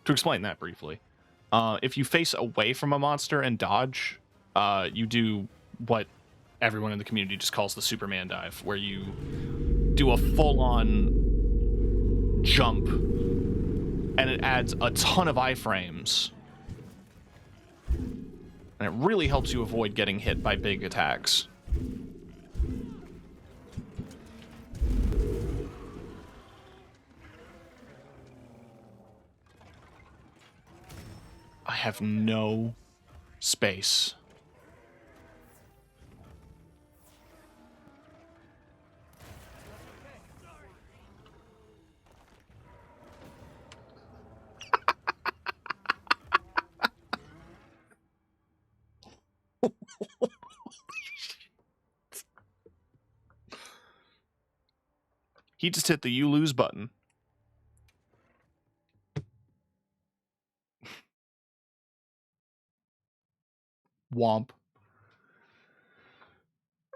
To explain that briefly, if you face away from a monster and dodge, you do what everyone in the community just calls the Superman Dive, where you do a full-on jump, and it adds a ton of iframes. And it really helps you avoid getting hit by big attacks. I have no space. He just hit the you lose button. Womp.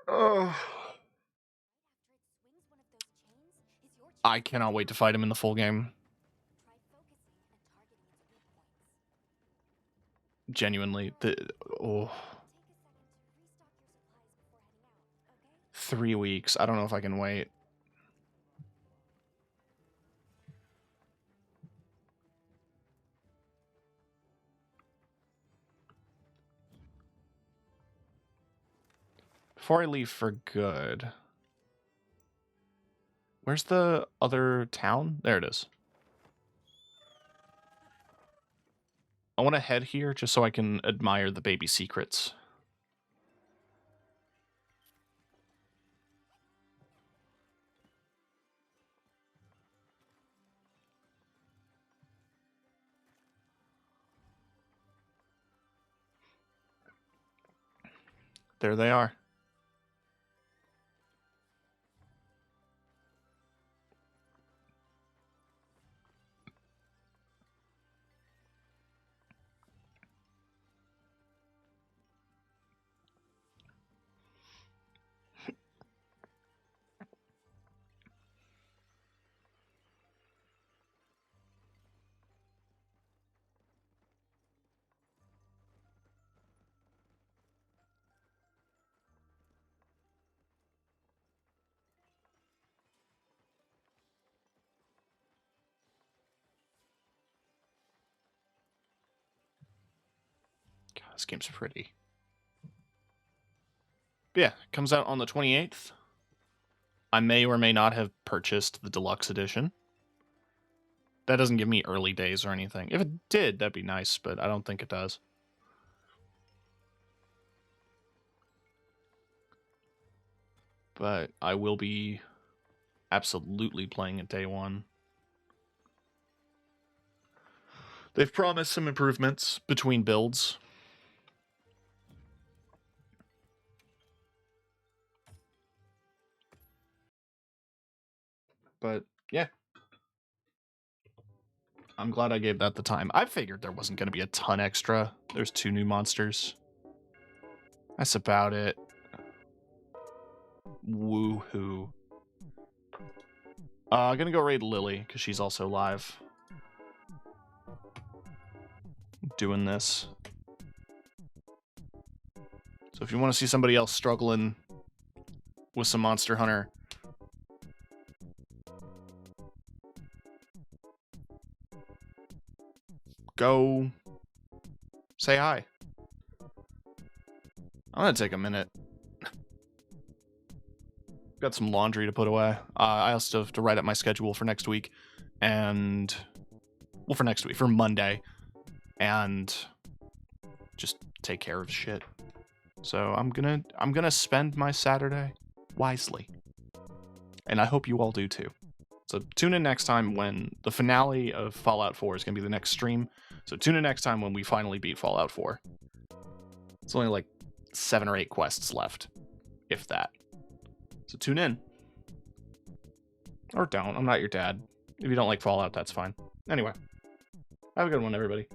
Oh. I cannot wait to fight him in the full game. Genuinely, oh. 3 weeks. I don't know if I can wait. Before I leave for good. Where's the other town? There it is. I want to head here just so I can admire the baby secrets. There they are. God, this game's pretty. But yeah, it comes out on the 28th. I may or may not have purchased the deluxe edition. That doesn't give me early days or anything. If it did, that'd be nice, but I don't think it does. But I will be absolutely playing it day one. They've promised some improvements between builds. But yeah. I'm glad I gave that the time. I figured there wasn't going to be a ton extra. There's 2 new monsters. That's about it. Woohoo. I'm gonna go raid Lily, because she's also live. Doing this. So if you want to see somebody else struggling with some Monster Hunter, go say hi. I'm gonna take a minute. Got some laundry to put away. I also have to write up my schedule for next week, and well, for next week, for Monday, and just take care of shit. So I'm gonna spend my Saturday wisely, and I hope you all do too. So tune in next time when the finale of Fallout 4 is gonna be the next stream. So tune in next time when we finally beat Fallout 4. It's only like 7 or 8 quests left, if that. So tune in. Or don't. I'm not your dad. If you don't like Fallout, that's fine. Anyway, have a good one, everybody.